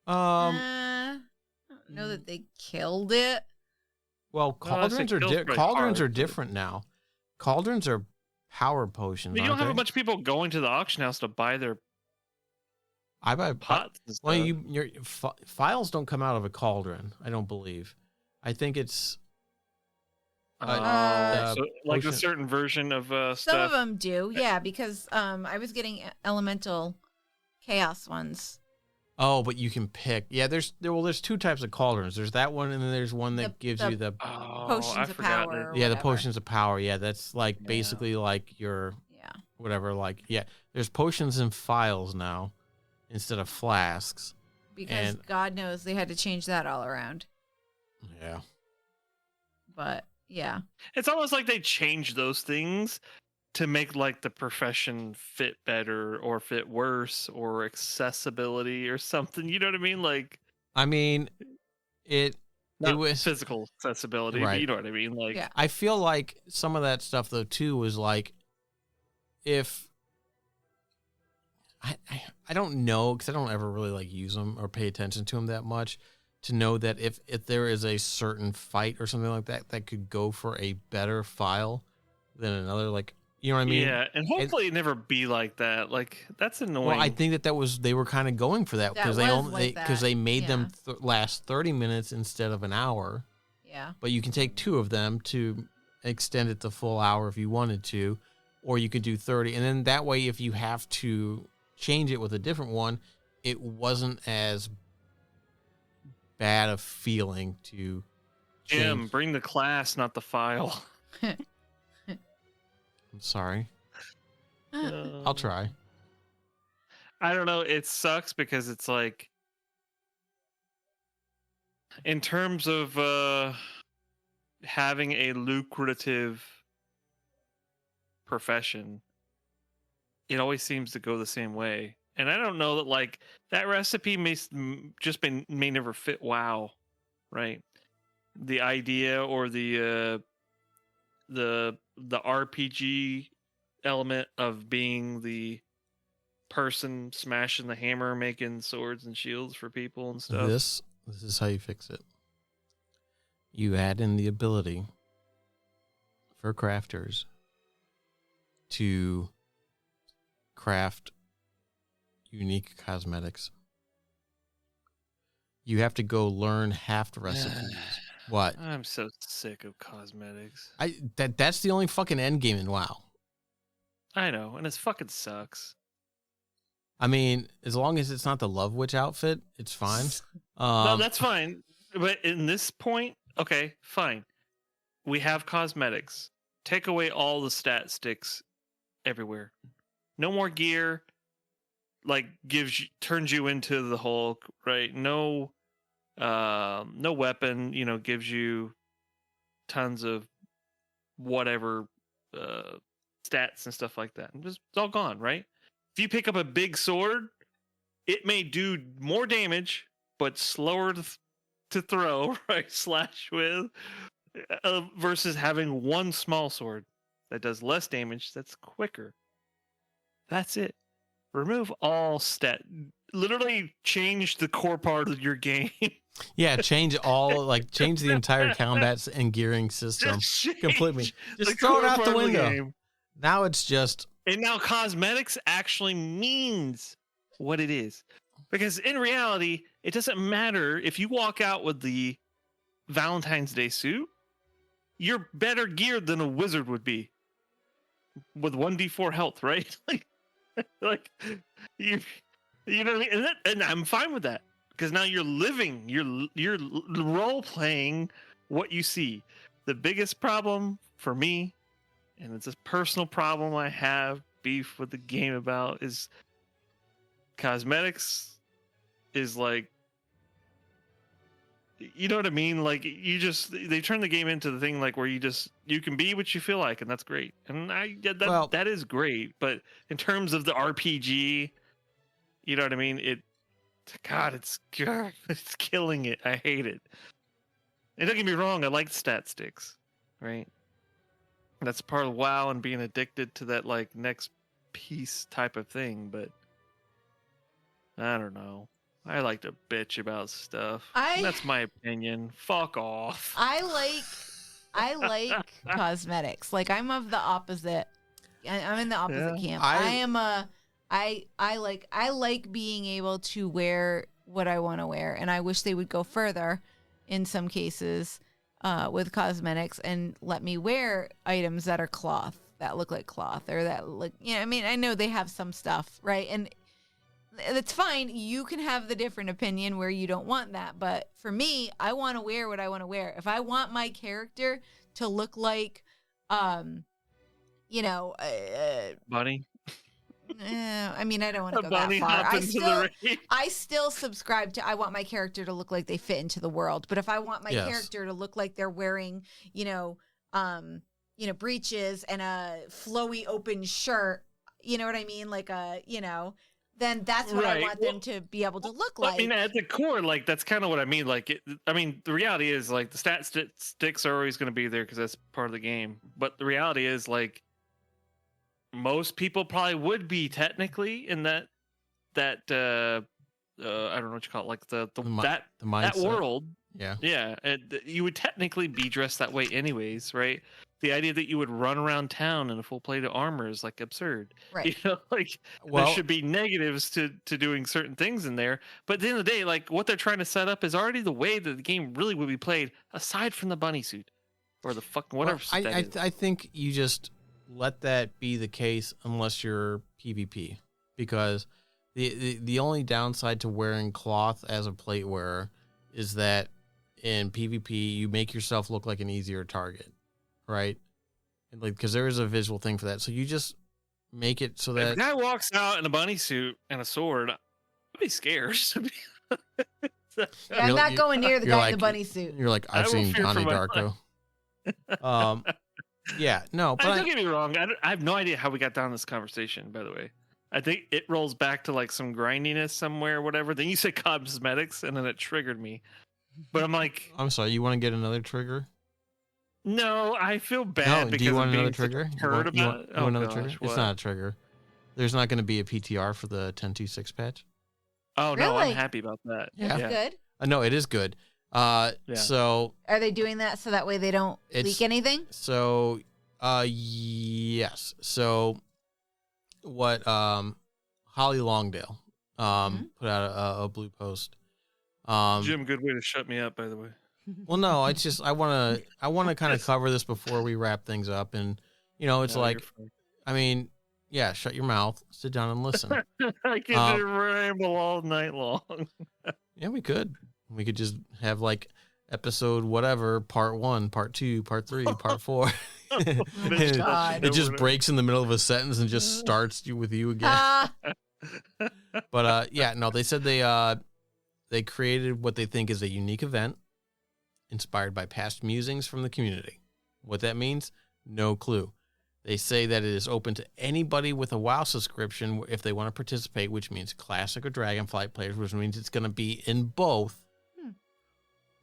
[SPEAKER 2] I don't know that they killed it.
[SPEAKER 1] Well, cauldrons are different now. Cauldrons are power potions.
[SPEAKER 4] But you don't have a bunch of people going to the auction house to buy their.
[SPEAKER 1] I buy
[SPEAKER 4] pots.
[SPEAKER 1] Well, your files don't come out of a cauldron. I don't believe. I think it's.
[SPEAKER 4] So like a certain version of stuff.
[SPEAKER 2] Some of them do, yeah, because I was getting elemental chaos ones.
[SPEAKER 1] Oh, but you can pick. Yeah, there's two types of cauldrons. There's that one, and then there's one that gives you the
[SPEAKER 2] potions of power.
[SPEAKER 1] Yeah, the potions of power. Yeah, that's like basically like your whatever. Like there's potions in files now instead of flasks.
[SPEAKER 2] Because God knows they had to change that all around.
[SPEAKER 1] Yeah.
[SPEAKER 2] But yeah.
[SPEAKER 4] It's almost like they changed those things to make like the profession fit better or fit worse or accessibility or something. You know what I mean? Like,
[SPEAKER 1] I mean, it was
[SPEAKER 4] physical accessibility,
[SPEAKER 1] right.
[SPEAKER 4] but you know what I mean? Like,
[SPEAKER 2] yeah.
[SPEAKER 1] I feel like some of that stuff though too was like, if I don't know, because I don't ever really like use them or pay attention to them that much, to know that if there is a certain fight or something like that that could go for a better file than another, like, you know what I mean?
[SPEAKER 4] yeah, and hopefully it never be like that. Like, that's annoying.
[SPEAKER 1] Well, I think that was, they were kind of going for that because they made them last 30 minutes instead of an hour.
[SPEAKER 2] Yeah.
[SPEAKER 1] But you can take 2 of them to extend it the full hour if you wanted to, or you could do 30, and then that way, if you have to change it with a different one, it wasn't as bad a feeling to change.
[SPEAKER 4] Jim, bring the class, not the file.
[SPEAKER 1] I'm sorry. I'll try.
[SPEAKER 4] I don't know. It sucks because it's like, in terms of having a lucrative profession, it always seems to go the same way. And I don't know that like that recipe may never fit WoW, right? The idea or the RPG element of being the person smashing the hammer, making swords and shields for people and stuff.
[SPEAKER 1] This is how you fix it. You add in the ability for crafters to craft unique cosmetics. You have to go learn half the recipes. What?
[SPEAKER 4] I'm so sick of cosmetics.
[SPEAKER 1] That's the only fucking end game in WoW.
[SPEAKER 4] I know, and it fucking sucks.
[SPEAKER 1] I mean, as long as it's not the Love Witch outfit, it's fine.
[SPEAKER 4] No, that's fine. But in this point, okay, fine. We have cosmetics. Take away all the stat sticks everywhere. No more gear. Like turns you into the Hulk, right? No weapon, gives you tons of whatever stats and stuff like that. It's all gone, right? If you pick up a big sword, it may do more damage, but slower to throw, right? Slash with, versus having one small sword that does less damage, that's quicker. That's it. Remove all stat. Literally change the core part of your game.
[SPEAKER 1] Yeah, change the entire combat and gearing system completely. Just throw it out the window. Now it's just...
[SPEAKER 4] And now cosmetics actually means what it is. Because in reality, it doesn't matter if you walk out with the Valentine's Day suit, you're better geared than a wizard would be with 1d4 health, right? Like you know what I mean? And I'm fine with that because now you're living, you're role playing what you see. The biggest problem for me, and it's a personal problem I have beef with the game about, is cosmetics is like, you know what I mean? Like they turn the game into the thing like where you can be what you feel like, and that's great. And that is great. But in terms of the RPG, you know what I mean? It's killing it. I hate it. And don't get me wrong, I like stat sticks, right? That's part of WoW and being addicted to that like next piece type of thing. But I don't know. I like to bitch about stuff. That's my opinion. Fuck off.
[SPEAKER 2] I like cosmetics. Like I'm of the opposite. I'm in the opposite camp. I like being able to wear what I want to wear, and I wish they would go further in some cases with cosmetics and let me wear items that are cloth, that look like cloth, or that look, I mean, I know they have some stuff, right? And that's fine. You can have the different opinion where you don't want that. But for me, I want to wear what I want to wear. If I want my character to look like,
[SPEAKER 4] Bunny?
[SPEAKER 2] I mean, I don't want to
[SPEAKER 4] A
[SPEAKER 2] go that
[SPEAKER 4] bunny
[SPEAKER 2] far.
[SPEAKER 4] hop into the rain.
[SPEAKER 2] I still subscribe to. I want my character to look like they fit into the world. But if I want my
[SPEAKER 1] Yes.
[SPEAKER 2] character to look like they're wearing, breeches and a flowy open shirt, you know what I mean? Like then that's what I
[SPEAKER 4] Right.
[SPEAKER 2] want them to be able to look
[SPEAKER 4] Well,
[SPEAKER 2] like.
[SPEAKER 4] I mean, at the core, like that's kind of what I mean. Like, the reality is, like, the sticks are always going to be there because that's part of the game. But the reality is, like, most people probably would be technically in that I don't know what you call it, like that
[SPEAKER 1] mindset.
[SPEAKER 4] world.
[SPEAKER 1] Yeah.
[SPEAKER 4] And you would technically be dressed that way anyways, right? The idea that you would run around town in a full plate of armor is like absurd.
[SPEAKER 2] Right.
[SPEAKER 4] Like
[SPEAKER 1] Well,
[SPEAKER 4] there should be negatives to doing certain things in there. But at the end of the day, like what they're trying to set up is already the way that the game really would be played, aside from the bunny suit or the fucking whatever.
[SPEAKER 1] well,
[SPEAKER 4] that is.
[SPEAKER 1] I think you just let that be the case unless you're PvP, because the only downside to wearing cloth as a plate wearer is that in PvP you make yourself look like an easier target, right? And like, because there is a visual thing for that, so you just make it so
[SPEAKER 4] If
[SPEAKER 1] that
[SPEAKER 4] a guy walks out in a bunny suit and a sword, I'd be scared.
[SPEAKER 2] Yeah, I'm not going near the
[SPEAKER 1] you're
[SPEAKER 2] guy in
[SPEAKER 1] like-
[SPEAKER 2] the bunny suit.
[SPEAKER 1] you're like,
[SPEAKER 4] I
[SPEAKER 1] I've
[SPEAKER 4] will
[SPEAKER 1] seen
[SPEAKER 4] fear for
[SPEAKER 1] Donnie
[SPEAKER 4] my
[SPEAKER 1] Darko. Yeah, no, but
[SPEAKER 4] don't get me wrong. I have no idea how we got down this conversation, by the way. I think it rolls back to like some grindiness somewhere or whatever. Then you said cosmetics, and then it triggered me. But I'm like,
[SPEAKER 1] I'm sorry, you want to get another trigger?
[SPEAKER 4] no, I feel bad
[SPEAKER 1] No,
[SPEAKER 4] because
[SPEAKER 1] do you want
[SPEAKER 4] I'm being
[SPEAKER 1] another
[SPEAKER 4] such a
[SPEAKER 1] trigger?
[SPEAKER 4] turd
[SPEAKER 1] You
[SPEAKER 4] about
[SPEAKER 1] want
[SPEAKER 4] it. Oh,
[SPEAKER 1] another
[SPEAKER 4] gosh,
[SPEAKER 1] trigger?
[SPEAKER 4] what?
[SPEAKER 1] It's not a trigger. There's not going to be a PTR for the 10.2.6 patch.
[SPEAKER 4] Oh no,
[SPEAKER 2] Really?
[SPEAKER 4] I'm happy about that.
[SPEAKER 1] Yeah.
[SPEAKER 2] That's good.
[SPEAKER 1] No, it is good. So
[SPEAKER 2] Are they doing that so that way they don't
[SPEAKER 1] It's-
[SPEAKER 2] leak anything?
[SPEAKER 1] Yes. So what Holly Longdale put out a blue post.
[SPEAKER 4] Jim, good way to shut me up, by the way.
[SPEAKER 1] Well, no, it's just I want to kind of cover this before we wrap things up, and it's
[SPEAKER 4] No,
[SPEAKER 1] like,
[SPEAKER 4] you're fine.
[SPEAKER 1] I mean, yeah, shut your mouth, sit down and listen.
[SPEAKER 4] I can ramble all night long.
[SPEAKER 1] Yeah, we could just have like episode whatever, part 1, part 2, part 3, part 4. And
[SPEAKER 2] God.
[SPEAKER 1] it just breaks in the middle of a sentence and just starts with you again. But yeah, no, they said they created what they think is a unique event inspired by past musings from the community. What that means, no clue. They say that it is open to anybody with a WoW subscription if they want to participate, which means Classic or Dragonflight players, which means it's going to be in both.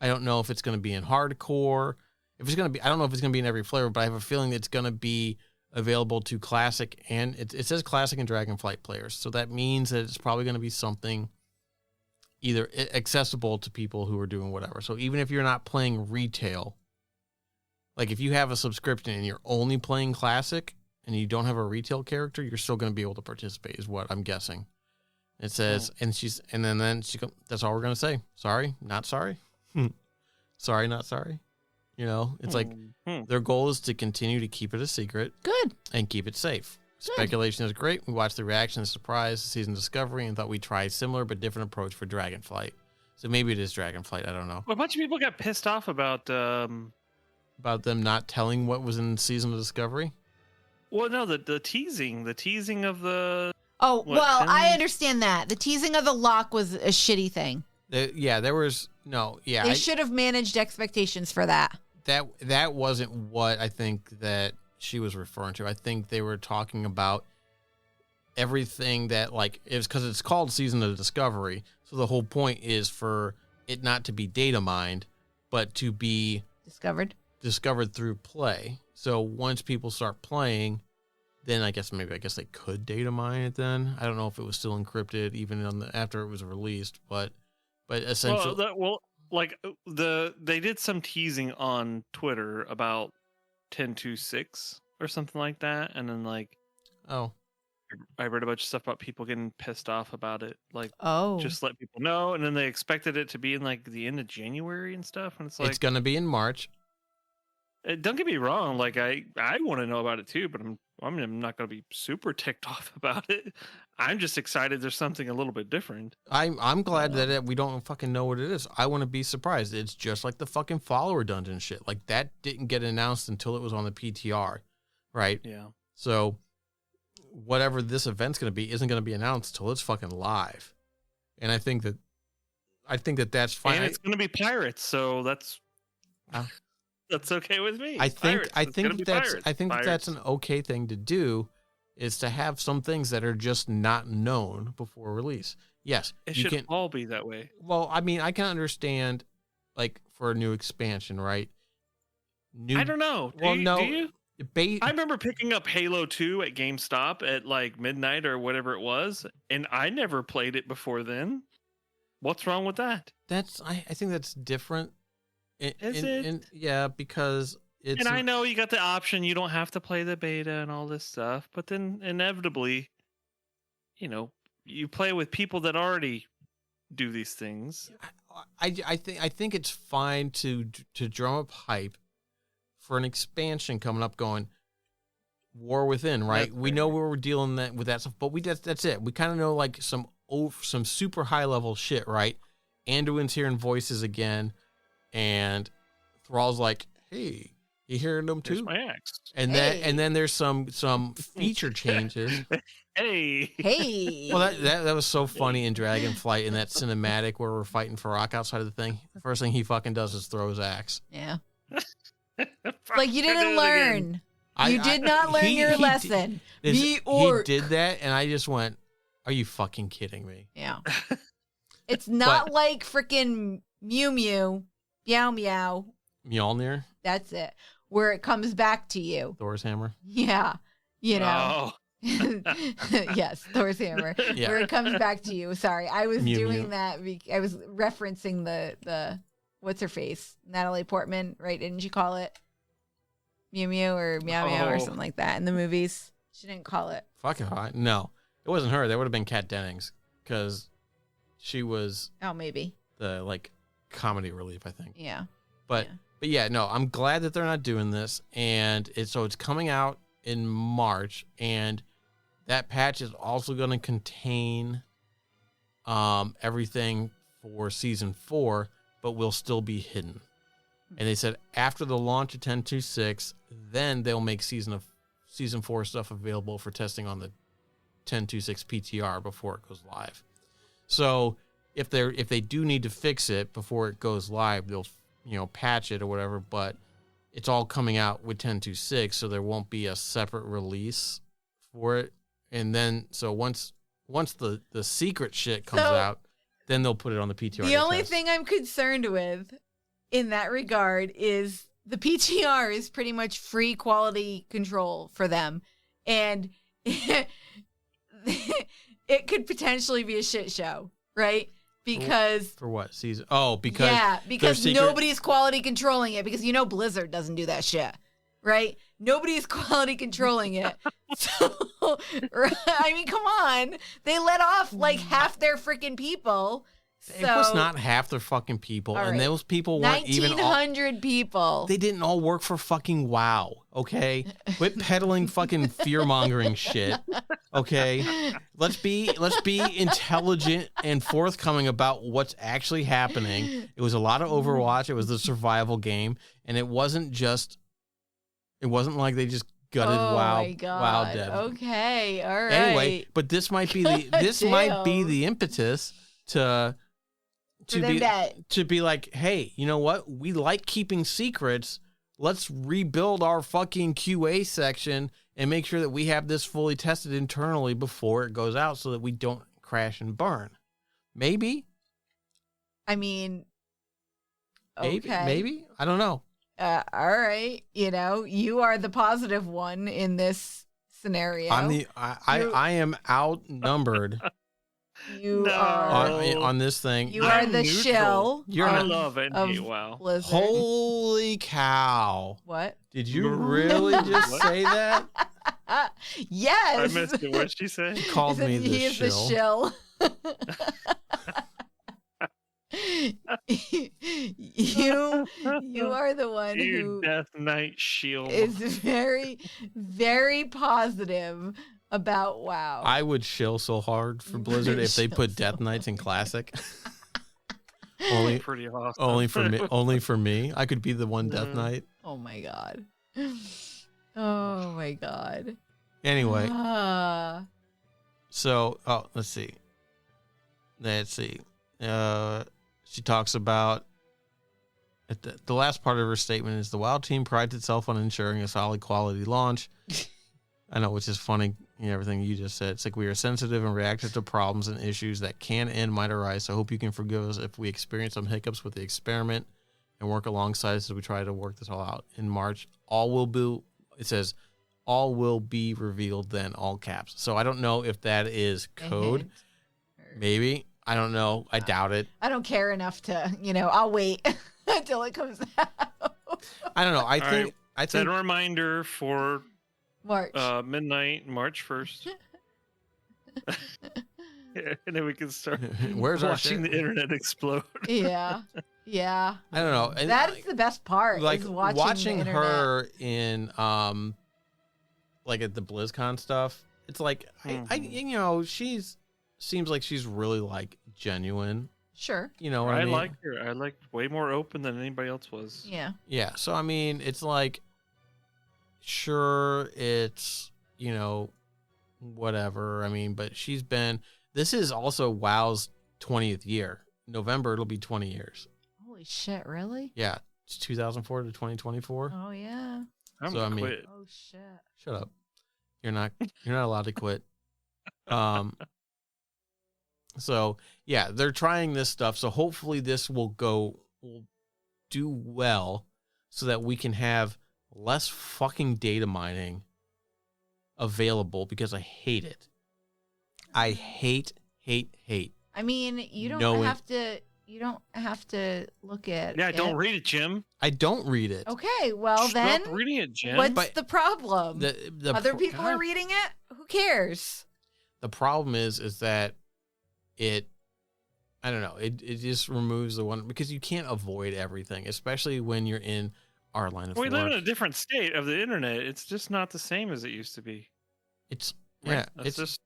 [SPEAKER 1] I don't know if it's going to be in hardcore. If it's going to be, I don't know if it's going to be in every flavor, but I have a feeling it's going to be available to Classic, and it says Classic and Dragonflight players. So that means that it's probably going to be something either accessible to people who are doing whatever. So even if you're not playing retail, like if you have a subscription and you're only playing Classic and you don't have a retail character, you're still going to be able to participate, is what I'm guessing. It says, and then she goes, that's all we're going to say. Sorry, not sorry. Sorry, not sorry. It's like their goal is to continue to keep it a secret.
[SPEAKER 2] Good.
[SPEAKER 1] And keep it safe. Speculation is great. We watched the reaction and surprise season discovery and thought we'd try a similar but different approach for Dragonflight. So maybe it is Dragonflight. I don't know.
[SPEAKER 4] A bunch of people got pissed off about
[SPEAKER 1] them not telling what was in season of discovery.
[SPEAKER 2] Oh,
[SPEAKER 4] the teasing of the.
[SPEAKER 2] well,
[SPEAKER 4] What,
[SPEAKER 2] I
[SPEAKER 4] 10?
[SPEAKER 2] understand that. The teasing of the lock was a shitty thing.
[SPEAKER 1] There was no. Yeah,
[SPEAKER 2] They should have managed expectations for that.
[SPEAKER 1] That wasn't what I think that she was referring to. I think they were talking about everything that, like, it was because it's called Season of Discovery. So the whole point is for it not to be data mined, but to be discovered through play. So once people start playing, then I guess they could data mine it. Then I don't know if it was still encrypted even after it was released, but essentially,
[SPEAKER 4] They did some teasing on Twitter about 10.2.6 or something like that, and then I read a bunch of stuff about people getting pissed off about it, just let people know, and then they expected it to be in like the end of January and stuff, and it's like
[SPEAKER 1] it's gonna be in March.
[SPEAKER 4] Don't get me wrong, like I want to know about it too, but I'm not going to be super ticked off about it. I'm just excited there's something a little bit different.
[SPEAKER 1] I'm glad that we don't fucking know what it is. I want to be surprised. It's just like the fucking follower dungeon shit. Like that didn't get announced until it was on the PTR, right?
[SPEAKER 4] Yeah.
[SPEAKER 1] So whatever this event's going to be isn't going to be announced till it's fucking live. And I think that that's fine.
[SPEAKER 4] And it's going to be pirates, so that's okay with me.
[SPEAKER 1] I think
[SPEAKER 4] Pirates.
[SPEAKER 1] that's an okay thing to do, is to have some things that are just not known before release. Yes,
[SPEAKER 4] It should all be that way.
[SPEAKER 1] Well, I mean, I can understand, like, for a new expansion, right?
[SPEAKER 4] I don't know. Do you? I remember picking up Halo 2 at GameStop at like midnight or whatever it was, and I never played it before then. What's wrong with that?
[SPEAKER 1] I think that's different.
[SPEAKER 4] Is it?
[SPEAKER 1] Yeah, because it's...
[SPEAKER 4] And I know you got the option, you don't have to play the beta and all this stuff, but then inevitably, you play with people that already do these things.
[SPEAKER 1] I think it's fine to drum up hype for an expansion coming up, going War Within, right? We know where we're dealing with that stuff, but that's it. We kind of know like some super high level shit, right? Anduin's hearing voices again, and Thrall's like, "Hey, you hearing them too?"
[SPEAKER 4] Here's my axe.
[SPEAKER 1] And then there's some feature changes.
[SPEAKER 2] Hey.
[SPEAKER 1] Well, that was so funny in Dragonflight in that cinematic where we're fighting for Rock outside of the thing. The first thing he fucking does is throw his axe.
[SPEAKER 2] Yeah. Like you didn't learn. You did not learn your lesson.
[SPEAKER 1] He did that, and I just went, "Are you fucking kidding me?"
[SPEAKER 2] Yeah. It's not like freaking Mew Mew, Meow Meow.
[SPEAKER 1] Mjolnir?
[SPEAKER 2] That's it. Where it comes back to you.
[SPEAKER 1] Thor's hammer?
[SPEAKER 2] Yeah. You know.
[SPEAKER 4] Oh.
[SPEAKER 2] Yes, Thor's hammer.
[SPEAKER 1] Yeah.
[SPEAKER 2] Where it comes back to you. Sorry, I was
[SPEAKER 1] Mew
[SPEAKER 2] doing
[SPEAKER 1] Mew.
[SPEAKER 2] that. I was referencing the what's her face, Natalie Portman, right? Didn't she call it Mew Mew or Meow Meow or something like that in the movies? She didn't call it.
[SPEAKER 1] Fucking hot. No, it wasn't her. That would have been Kat Dennings, because she was
[SPEAKER 2] maybe
[SPEAKER 1] the like comedy relief, I think.
[SPEAKER 2] Yeah.
[SPEAKER 1] But yeah, no, I'm glad that they're not doing this, and it's coming out in March, and that patch is also going to contain everything for season 4, but will still be hidden. And they said after the launch of 10.2.6, then they'll make season 4 stuff available for testing on the 10.2.6 PTR before it goes live. So if they do need to fix it before it goes live, they'll patch it or whatever, but it's all coming out with 10.2.6, so there won't be a separate release for it. And then so once the secret shit comes out, then they'll put it on the PTR.
[SPEAKER 2] The only thing I'm concerned with in that regard is the PTR is pretty much free quality control for them, and it could potentially be a shit show, right? Because
[SPEAKER 1] for what season? Oh, because
[SPEAKER 2] nobody's quality controlling it, because Blizzard doesn't do that shit, right? Nobody's quality controlling it. So, I mean, come on. They let off like half their freaking people.
[SPEAKER 1] It was not half their fucking people, and those people weren't even
[SPEAKER 2] 1,900 people.
[SPEAKER 1] They didn't all work for fucking WoW, okay? Quit peddling fucking fear-mongering shit, okay? Let's be intelligent and forthcoming about what's actually happening. It was a lot of Overwatch. It was the survival game, and it wasn't like they just gutted WoW dev.
[SPEAKER 2] Okay, all right.
[SPEAKER 1] Anyway, but this might be the impetus to be like, hey, you know what? We like keeping secrets. Let's rebuild our fucking QA section and make sure that we have this fully tested internally before it goes out, so that we don't crash and burn. Maybe. I mean, okay. Maybe. I don't know.
[SPEAKER 2] All right. You are the positive one in this scenario.
[SPEAKER 1] I am outnumbered.
[SPEAKER 2] You are
[SPEAKER 1] on this thing.
[SPEAKER 2] You are the shill.
[SPEAKER 4] I love it. Wow.
[SPEAKER 2] Blizzard.
[SPEAKER 1] Holy cow.
[SPEAKER 2] What?
[SPEAKER 1] Did you really just say that?
[SPEAKER 2] Yes.
[SPEAKER 4] I missed it. What'd she say?
[SPEAKER 1] She called me the shill.
[SPEAKER 2] He is the shill. You are the one who
[SPEAKER 4] Death Knight shield
[SPEAKER 2] is very, very positive about WoW.
[SPEAKER 1] I would shill so hard for Blizzard if they put Death Knights in Classic.
[SPEAKER 4] Pretty awesome.
[SPEAKER 1] Only for me. I could be the one Death Knight.
[SPEAKER 2] Oh my god. Oh my god.
[SPEAKER 1] Anyway,
[SPEAKER 2] Uh,
[SPEAKER 1] so let's see. She talks about at the last part of her statement is the WoW team prides itself on ensuring a solid quality launch. I know, which is funny. Everything you just said. It's like we are sensitive and reactive to problems and issues that can and might arise. So I hope you can forgive us if we experience some hiccups with the experiment and work alongside as we try to work this all out. In March, all will be revealed then, all caps. So I don't know if that is code. Maybe. I don't know. I doubt it.
[SPEAKER 2] I don't care enough to, I'll wait until it comes out.
[SPEAKER 1] I don't know. I
[SPEAKER 4] All
[SPEAKER 1] think
[SPEAKER 4] Set a reminder for
[SPEAKER 2] March.
[SPEAKER 4] midnight, March 1st. And then we can start
[SPEAKER 1] Where's our
[SPEAKER 4] watching
[SPEAKER 1] shit?
[SPEAKER 4] the internet explode.
[SPEAKER 2] Yeah.
[SPEAKER 1] I don't know. And
[SPEAKER 2] That is the best part.
[SPEAKER 1] like
[SPEAKER 2] is watching the
[SPEAKER 1] her in like at the BlizzCon stuff. It's like I she's seems like she's really like genuine.
[SPEAKER 2] Sure.
[SPEAKER 1] You know what I mean?
[SPEAKER 4] like her. I like way more open than anybody else was.
[SPEAKER 2] Yeah.
[SPEAKER 1] Yeah. So I mean, it's like, sure, it's whatever. I mean, but she's been. This is also WoW's 20th year. November it'll be 20 years.
[SPEAKER 2] Holy shit! Really?
[SPEAKER 1] Yeah, it's 2004 to 2024.
[SPEAKER 2] Oh yeah.
[SPEAKER 4] I'm
[SPEAKER 1] So, I
[SPEAKER 4] gonna
[SPEAKER 1] mean-
[SPEAKER 4] quit.
[SPEAKER 2] Oh shit.
[SPEAKER 1] Shut up. You're not allowed to quit. So yeah, they're trying this stuff. So hopefully this will do well so that we can have less fucking data mining available because I hate it. I hate.
[SPEAKER 2] I mean, you don't
[SPEAKER 1] Knowing-
[SPEAKER 2] have to. You don't have to look at.
[SPEAKER 4] Yeah,
[SPEAKER 2] it.
[SPEAKER 4] don't read it, Jim.
[SPEAKER 1] I don't read it.
[SPEAKER 2] Okay, well
[SPEAKER 4] Stop
[SPEAKER 2] then,
[SPEAKER 4] reading it, Jim.
[SPEAKER 2] what's
[SPEAKER 1] But
[SPEAKER 2] the problem?
[SPEAKER 1] The
[SPEAKER 2] Other people
[SPEAKER 1] God,
[SPEAKER 2] are reading it. Who cares?
[SPEAKER 1] The problem is that it, I don't know, it just removes the one because you can't avoid everything, especially when you're in our line of
[SPEAKER 4] We live
[SPEAKER 1] work.
[SPEAKER 4] in a different state of the internet. It's just not the same as it used to be.
[SPEAKER 1] It's
[SPEAKER 4] Right?
[SPEAKER 1] yeah,
[SPEAKER 4] That's
[SPEAKER 1] it's
[SPEAKER 4] just.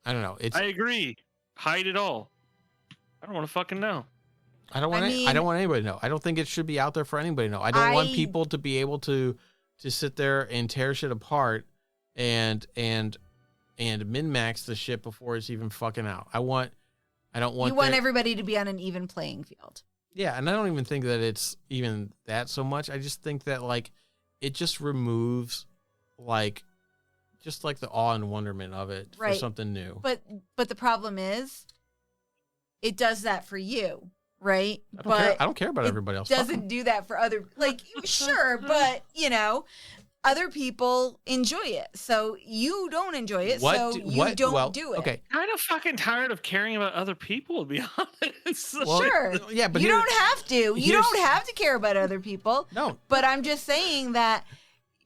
[SPEAKER 1] I don't know. It's
[SPEAKER 4] I agree. Hide it all. I don't want to fucking know.
[SPEAKER 1] I don't want anybody to know. I don't think it should be out there for anybody to know. I don't want people to be able to sit there and tear shit apart and min-max the shit before it's even fucking out. I don't want
[SPEAKER 2] You want everybody to be on an even playing field.
[SPEAKER 1] Yeah, and I don't even think that it's even that so much. I just think that like it just removes like just like the awe and wonderment of it for
[SPEAKER 2] Right.
[SPEAKER 1] something new.
[SPEAKER 2] But the problem is, it does that for you, right?
[SPEAKER 1] I don't care about everybody else. Fuck 'em.
[SPEAKER 2] Doesn't do that for other sure, but other people enjoy it. So you don't enjoy it, don't do it.
[SPEAKER 1] Okay.
[SPEAKER 4] Kind of fucking tired of caring about other people, to be honest.
[SPEAKER 1] Well,
[SPEAKER 2] Sure.
[SPEAKER 1] yeah, but
[SPEAKER 2] you don't have to. You
[SPEAKER 1] here's-
[SPEAKER 2] don't have to care about other people.
[SPEAKER 1] No.
[SPEAKER 2] But I'm just saying that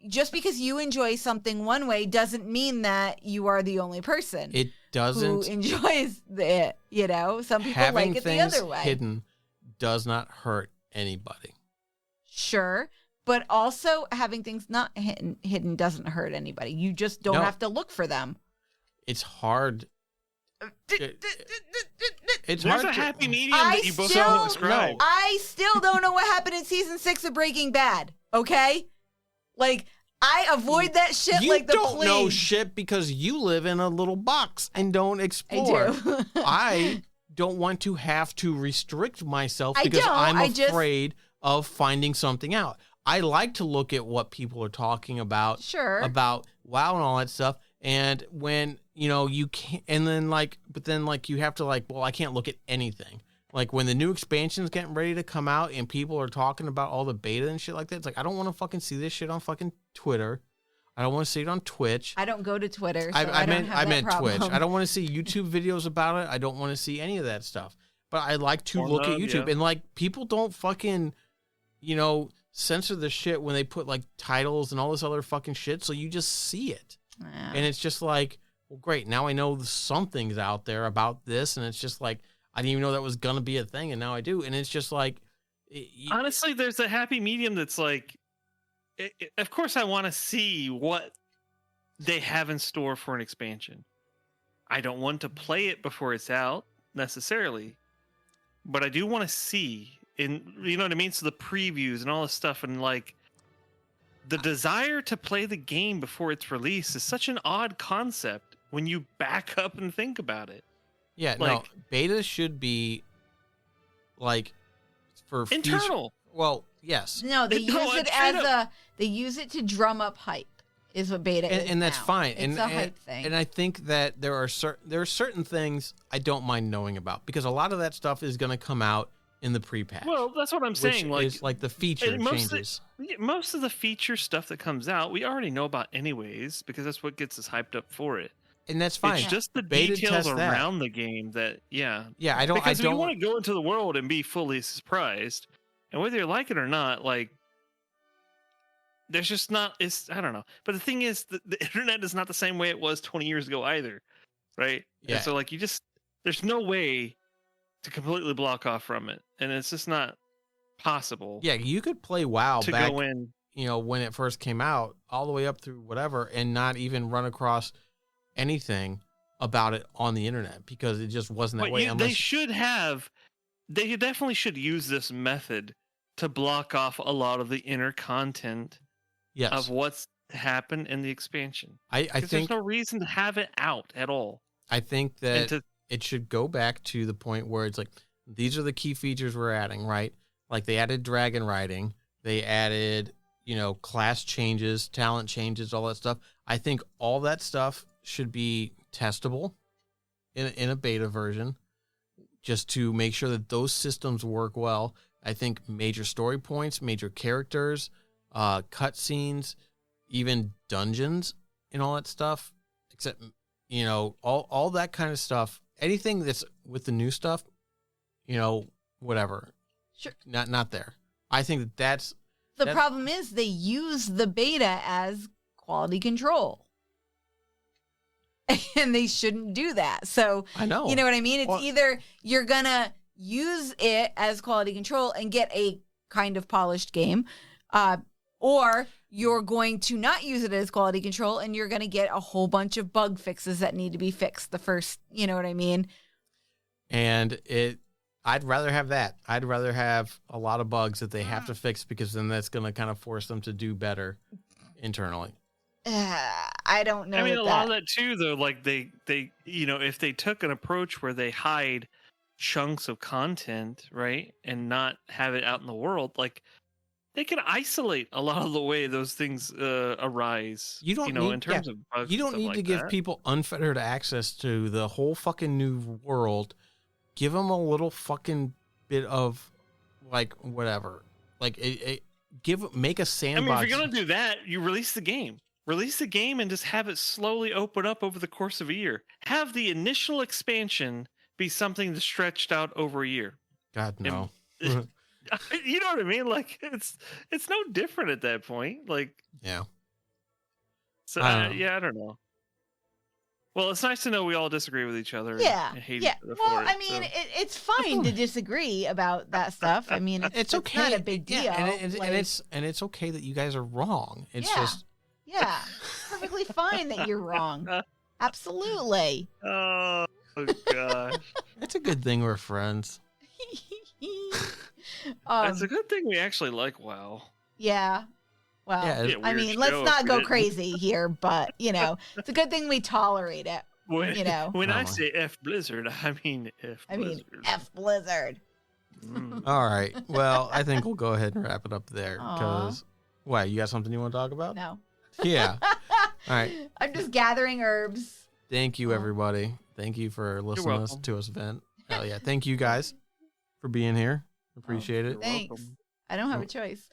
[SPEAKER 2] just because you enjoy something one way doesn't mean that you are the only person
[SPEAKER 1] It
[SPEAKER 2] who
[SPEAKER 1] doesn't.
[SPEAKER 2] enjoys it. Some people
[SPEAKER 1] Having
[SPEAKER 2] like it the
[SPEAKER 1] things
[SPEAKER 2] other way.
[SPEAKER 1] hidden does not hurt anybody.
[SPEAKER 2] Sure. But also having things not hidden doesn't hurt anybody. You just don't
[SPEAKER 1] No.
[SPEAKER 2] have to look for them.
[SPEAKER 1] It's hard. It's
[SPEAKER 4] There's
[SPEAKER 1] hard
[SPEAKER 4] a
[SPEAKER 1] to-
[SPEAKER 4] happy medium
[SPEAKER 2] I
[SPEAKER 4] that you both
[SPEAKER 2] still-
[SPEAKER 4] don't describe.
[SPEAKER 2] I still don't know what happened in season 6 of Breaking Bad. Okay? Like, I avoid that shit
[SPEAKER 1] You
[SPEAKER 2] like the
[SPEAKER 1] don't know
[SPEAKER 2] plague.
[SPEAKER 1] shit because you live in a little box and don't
[SPEAKER 2] I
[SPEAKER 1] explore.
[SPEAKER 2] do.
[SPEAKER 1] I don't want to have to restrict myself
[SPEAKER 2] I
[SPEAKER 1] because
[SPEAKER 2] don't.
[SPEAKER 1] I'm
[SPEAKER 2] I just-
[SPEAKER 1] afraid of finding something out. I like to look at what people are talking about,
[SPEAKER 2] Sure.
[SPEAKER 1] about WoW and all that stuff. And when, you can't, and then but then you have to well, I can't look at anything. Like when the new expansion's getting ready to come out and people are talking about all the beta and shit like that, it's like, I don't want to fucking see this shit on fucking Twitter. I don't want to see it on Twitch.
[SPEAKER 2] I don't go to Twitter, so
[SPEAKER 1] I
[SPEAKER 2] don't have that
[SPEAKER 1] meant
[SPEAKER 2] problem.
[SPEAKER 1] Twitch. I don't want to see YouTube videos about it. I don't want to see any of that stuff. But I like to look at
[SPEAKER 4] Pornhub,
[SPEAKER 1] YouTube
[SPEAKER 4] yeah.
[SPEAKER 1] and people don't fucking, censor the shit when they put titles and all this other fucking shit. So you just see it,
[SPEAKER 2] Yeah.
[SPEAKER 1] and it's just well, great. Now I know something's out there about this, and it's just I didn't even know that was gonna be a thing, and now I do. And it's just
[SPEAKER 4] Honestly, there's a happy medium that's of course I want to see what they have in store for an expansion. I don't want to play it before it's out necessarily, but I do want to see you know what I mean? So the previews and all this stuff and the desire to play the game before its release is such an odd concept when you back up and think about it.
[SPEAKER 1] Yeah, no, beta should be like for
[SPEAKER 4] internal.
[SPEAKER 1] Well, yes.
[SPEAKER 2] No, they use it to drum up hype. Is what beta is,
[SPEAKER 1] and that's
[SPEAKER 2] now.
[SPEAKER 1] fine.
[SPEAKER 2] It's a hype thing.
[SPEAKER 1] And I think that there are certain things I don't mind knowing about because a lot of that stuff is going to come out in the pre-patch.
[SPEAKER 4] Well, that's what I'm saying. Like,
[SPEAKER 1] is like the feature changes.
[SPEAKER 4] Most of the feature stuff that comes out, we already know about anyways because that's what gets us hyped up for it.
[SPEAKER 1] And that's fine.
[SPEAKER 4] It's just the
[SPEAKER 1] beta
[SPEAKER 4] details around the game that, yeah.
[SPEAKER 1] Yeah, I don't
[SPEAKER 4] want to go into the world and be fully surprised, and whether you like it or not, like, there's just not. I don't know. But the thing is, the internet is not the same way it was 20 years ago either, right?
[SPEAKER 1] Yeah.
[SPEAKER 4] And so like there's no way to completely block off from it, and it's just not possible.
[SPEAKER 1] Yeah, you could play WoW
[SPEAKER 4] to
[SPEAKER 1] back,
[SPEAKER 4] go in,
[SPEAKER 1] when it first came out, all the way up through whatever, and not even run across anything about it on the internet because it just wasn't that way.
[SPEAKER 4] They definitely should use this method to block off a lot of the inner content of what's happened in the expansion.
[SPEAKER 1] I think
[SPEAKER 4] there's no reason to have it out at all.
[SPEAKER 1] I think that it should go back to the point where it's like, these are the key features we're adding, right? Like they added dragon riding, they added, class changes, talent changes, all that stuff. I think all that stuff should be testable in a beta version just to make sure that those systems work well. I think major story points, major characters, cutscenes, even dungeons and all that stuff, except, all that kind of stuff, anything that's with the new stuff, whatever.
[SPEAKER 2] Sure.
[SPEAKER 1] Not there. I think that's...
[SPEAKER 2] The problem is they use the beta as quality control. And they shouldn't do that. So,
[SPEAKER 1] I know.
[SPEAKER 2] You know what I mean? It's either you're going to use it as quality control and get a kind of polished game, or you're going to not use it as quality control and you're going to get a whole bunch of bug fixes that need to be fixed the first, you know what I mean?
[SPEAKER 1] And I'd rather have that. I'd rather have a lot of bugs that they have to fix because then that's going to kind of force them to do better internally.
[SPEAKER 2] I don't know.
[SPEAKER 4] I mean, a lot of that too, though, like they, if they took an approach where they hide chunks of content, right, and not have it out in the world, like they can isolate a lot of the way those things arise. You don't need, in terms of bugs.
[SPEAKER 1] You don't need to give people unfettered access to the whole fucking new world. Give them a little fucking bit of, like, whatever. Like, make a sandbox.
[SPEAKER 4] I mean, if you're gonna do that, you release the game. Release the game and just have it slowly open up over the course of a year. Have the initial expansion be something that's stretched out over a year.
[SPEAKER 1] God, no.
[SPEAKER 4] You know what I mean? Like, it's no different at that point. Like,
[SPEAKER 1] yeah.
[SPEAKER 4] So I don't know. Well, it's nice to know we all disagree with each other.
[SPEAKER 2] Yeah,
[SPEAKER 4] and hate
[SPEAKER 2] yeah.
[SPEAKER 4] each other
[SPEAKER 2] Well,
[SPEAKER 4] for it,
[SPEAKER 2] I mean, it's fine to disagree about that stuff. I mean, it's okay. It's not a big deal.
[SPEAKER 1] Yeah, and it's okay that you guys are wrong. It's just
[SPEAKER 2] perfectly fine that you're wrong. Absolutely.
[SPEAKER 4] Oh gosh,
[SPEAKER 1] it's a good thing we're friends.
[SPEAKER 4] It's a good thing we actually like WoW.
[SPEAKER 2] Yeah. Well, I mean, let's not go crazy here, but it's a good thing we tolerate it.
[SPEAKER 4] When I say F Blizzard, I mean F Blizzard.
[SPEAKER 2] F Blizzard.
[SPEAKER 1] All right. Well, I think we'll go ahead and wrap it up there because, you got something you want to talk about?
[SPEAKER 2] No.
[SPEAKER 1] Yeah. All right.
[SPEAKER 2] I'm just gathering herbs.
[SPEAKER 1] Thank you, everybody. Thank you for listening to us vent. Hell yeah. Thank you guys for being here. Appreciate it.
[SPEAKER 2] Thanks. Welcome. I don't have a choice.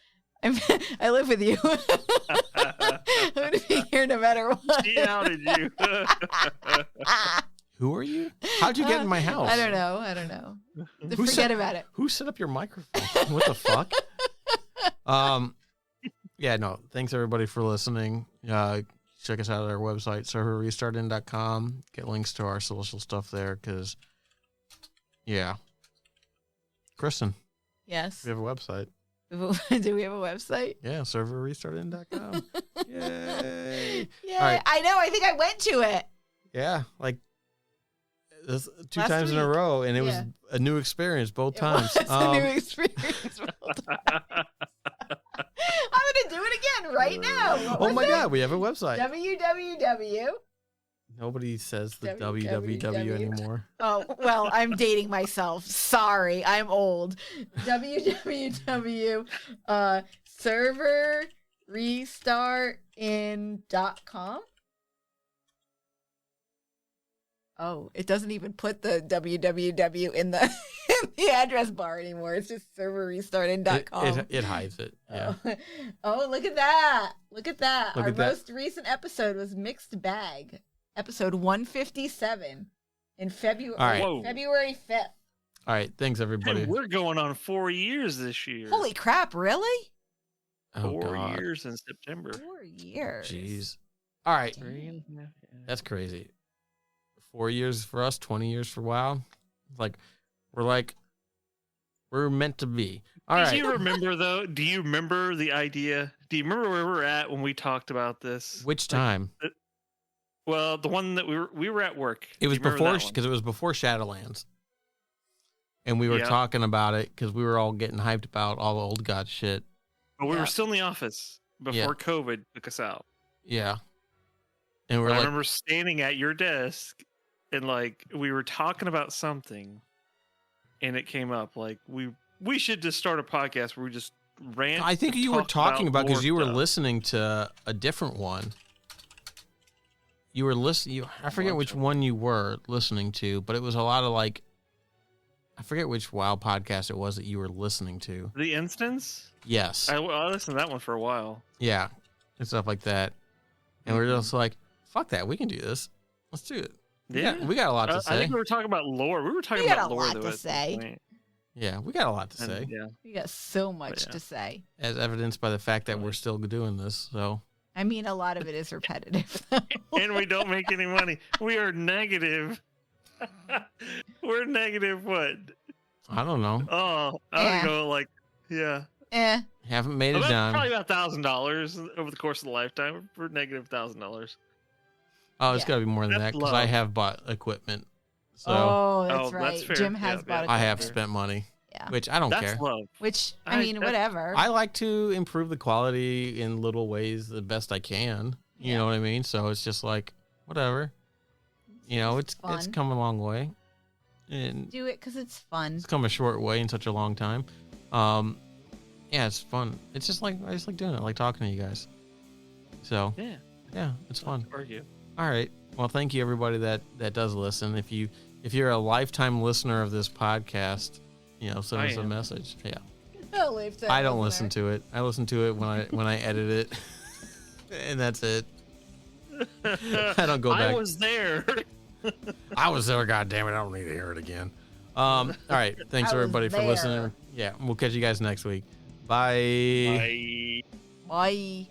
[SPEAKER 2] I live with you. I'm going to be here no matter what.
[SPEAKER 4] She outed you.
[SPEAKER 1] Who are you? How'd you get in my house?
[SPEAKER 2] I don't know. Forget about it.
[SPEAKER 1] Who set up your microphone? What the fuck? Yeah, no. Thanks, everybody, for listening. Check us out at our website, serverrestartin.com. Get links to our social stuff there because, Kristen.
[SPEAKER 2] Yes.
[SPEAKER 1] We have a website.
[SPEAKER 2] Do we have a website?
[SPEAKER 1] Yeah, serverrestartin.com. Yay.
[SPEAKER 2] Yeah, right. I know. I think I went to it.
[SPEAKER 1] Yeah, like two times in a row, and it was a new experience both times.
[SPEAKER 2] It was a new experience both times. I would gonna do it again right now. What
[SPEAKER 1] Oh
[SPEAKER 2] was
[SPEAKER 1] my
[SPEAKER 2] it?
[SPEAKER 1] God, we have a website.
[SPEAKER 2] www.
[SPEAKER 1] Nobody says the
[SPEAKER 2] www.
[SPEAKER 1] www anymore.
[SPEAKER 2] Oh, well, I'm dating myself. Sorry, I'm old. www. Server restartin.com. Oh, it doesn't even put the www in the address bar anymore. It's just serverrestartin.com.
[SPEAKER 1] It hides it. Yeah.
[SPEAKER 2] Oh, look at that. Look at that.
[SPEAKER 1] Look
[SPEAKER 2] Our
[SPEAKER 1] at that.
[SPEAKER 2] most recent episode was Mixed Bag, episode 157 in February,
[SPEAKER 1] All right.
[SPEAKER 4] Whoa.
[SPEAKER 2] February 5th.
[SPEAKER 1] All right. Thanks, everybody.
[SPEAKER 4] And we're going on 4 years this year.
[SPEAKER 2] Holy crap, really?
[SPEAKER 1] Oh,
[SPEAKER 4] 4
[SPEAKER 1] God.
[SPEAKER 4] years in September.
[SPEAKER 2] 4 years.
[SPEAKER 1] Jeez. All right.
[SPEAKER 4] 3.5 years.
[SPEAKER 1] That's crazy. 4 years for us, 20 years for WoW. We're meant to be. All
[SPEAKER 4] Do
[SPEAKER 1] right.
[SPEAKER 4] you remember though? Do you remember the idea? Do you remember where we were at when we talked about this?
[SPEAKER 1] Which time?
[SPEAKER 4] Well, the one that we were at work.
[SPEAKER 1] It was
[SPEAKER 4] Do you remember
[SPEAKER 1] before,
[SPEAKER 4] that one?
[SPEAKER 1] because it was before Shadowlands. And we were
[SPEAKER 4] Yeah.
[SPEAKER 1] talking about it because we were all getting hyped about all the old god shit.
[SPEAKER 4] But we
[SPEAKER 2] Yeah.
[SPEAKER 4] were still in the office before COVID took us out.
[SPEAKER 1] Yeah. And we're
[SPEAKER 4] I
[SPEAKER 1] like,
[SPEAKER 4] remember standing at your desk and like we were talking about something, and it came up like we should just start a podcast where we just rant.
[SPEAKER 1] I think
[SPEAKER 4] and
[SPEAKER 1] you were
[SPEAKER 4] talk
[SPEAKER 1] talking about because
[SPEAKER 4] lore
[SPEAKER 1] you were
[SPEAKER 4] stuff.
[SPEAKER 1] listening to a different one. You were listening. I forget which one you were listening to, but it was a lot of like, I forget which WoW podcast it was that you were listening to.
[SPEAKER 4] The Instance.
[SPEAKER 1] Yes.
[SPEAKER 4] I listened to that one for a while.
[SPEAKER 1] Yeah. And stuff like that. And we're just like, fuck that. We can do this. Let's do it.
[SPEAKER 4] Yeah,
[SPEAKER 1] We got a lot to
[SPEAKER 4] I
[SPEAKER 1] say.
[SPEAKER 4] think we were talking about lore. We were talking
[SPEAKER 2] We got
[SPEAKER 4] about
[SPEAKER 2] a
[SPEAKER 4] lore
[SPEAKER 2] lot
[SPEAKER 4] though,
[SPEAKER 2] to
[SPEAKER 4] at this
[SPEAKER 2] say.
[SPEAKER 4] point.
[SPEAKER 1] Yeah, we got a lot to
[SPEAKER 4] And,
[SPEAKER 1] say,
[SPEAKER 4] yeah.
[SPEAKER 2] We got so much
[SPEAKER 4] yeah.
[SPEAKER 2] to say.
[SPEAKER 1] as evidenced by the fact that we're still doing this. So,
[SPEAKER 2] I mean, a lot of it is repetitive.
[SPEAKER 4] And we don't make any money. We are negative. We're negative what?
[SPEAKER 1] I don't know.
[SPEAKER 4] Oh, I
[SPEAKER 2] Yeah.
[SPEAKER 4] would go like, yeah.
[SPEAKER 1] Haven't made it
[SPEAKER 4] Probably
[SPEAKER 1] done.
[SPEAKER 4] about $1,000 over the course of the lifetime for negative $1,000.
[SPEAKER 1] Oh, it's
[SPEAKER 2] Yeah.
[SPEAKER 1] got to be more than
[SPEAKER 4] That's
[SPEAKER 1] that because I
[SPEAKER 4] low.
[SPEAKER 1] have bought equipment. So,
[SPEAKER 2] Oh, that's
[SPEAKER 4] Oh, that's
[SPEAKER 2] right.
[SPEAKER 4] fair.
[SPEAKER 2] Jim has
[SPEAKER 4] Yeah,
[SPEAKER 2] bought
[SPEAKER 4] yeah.
[SPEAKER 1] I
[SPEAKER 2] it.
[SPEAKER 1] have spent money,
[SPEAKER 2] Yeah.
[SPEAKER 1] which I don't
[SPEAKER 4] That's
[SPEAKER 1] care.
[SPEAKER 4] love.
[SPEAKER 2] Which, I
[SPEAKER 4] I-
[SPEAKER 2] mean,
[SPEAKER 4] that's-
[SPEAKER 2] whatever.
[SPEAKER 1] I like to improve the quality in little ways the best I can. You
[SPEAKER 2] Yeah.
[SPEAKER 1] know what I mean? So it's just like, whatever. You know, it's
[SPEAKER 2] fun.
[SPEAKER 1] come a long way. And
[SPEAKER 2] Do it because it's fun.
[SPEAKER 1] it's come a short way in such a long time. Yeah, it's fun. It's just like, I just like doing it, I like talking to you guys. So,
[SPEAKER 4] Yeah.
[SPEAKER 1] yeah, it's fun.
[SPEAKER 4] Argue.
[SPEAKER 1] All right. Well, thank you everybody that does listen. If you're a lifetime listener of this podcast, you know, send
[SPEAKER 4] I
[SPEAKER 1] us a
[SPEAKER 4] am.
[SPEAKER 1] message. Yeah.
[SPEAKER 2] I
[SPEAKER 1] I don't listen to it. I listen to it when I edit it. And that's it. I don't go back.
[SPEAKER 4] I was there.
[SPEAKER 1] I was there, god damn it, I don't need to hear it again. All right. Thanks
[SPEAKER 2] I was
[SPEAKER 1] everybody for
[SPEAKER 2] there.
[SPEAKER 1] listening. Yeah, we'll catch you guys next week. Bye.
[SPEAKER 4] Bye.
[SPEAKER 2] Bye.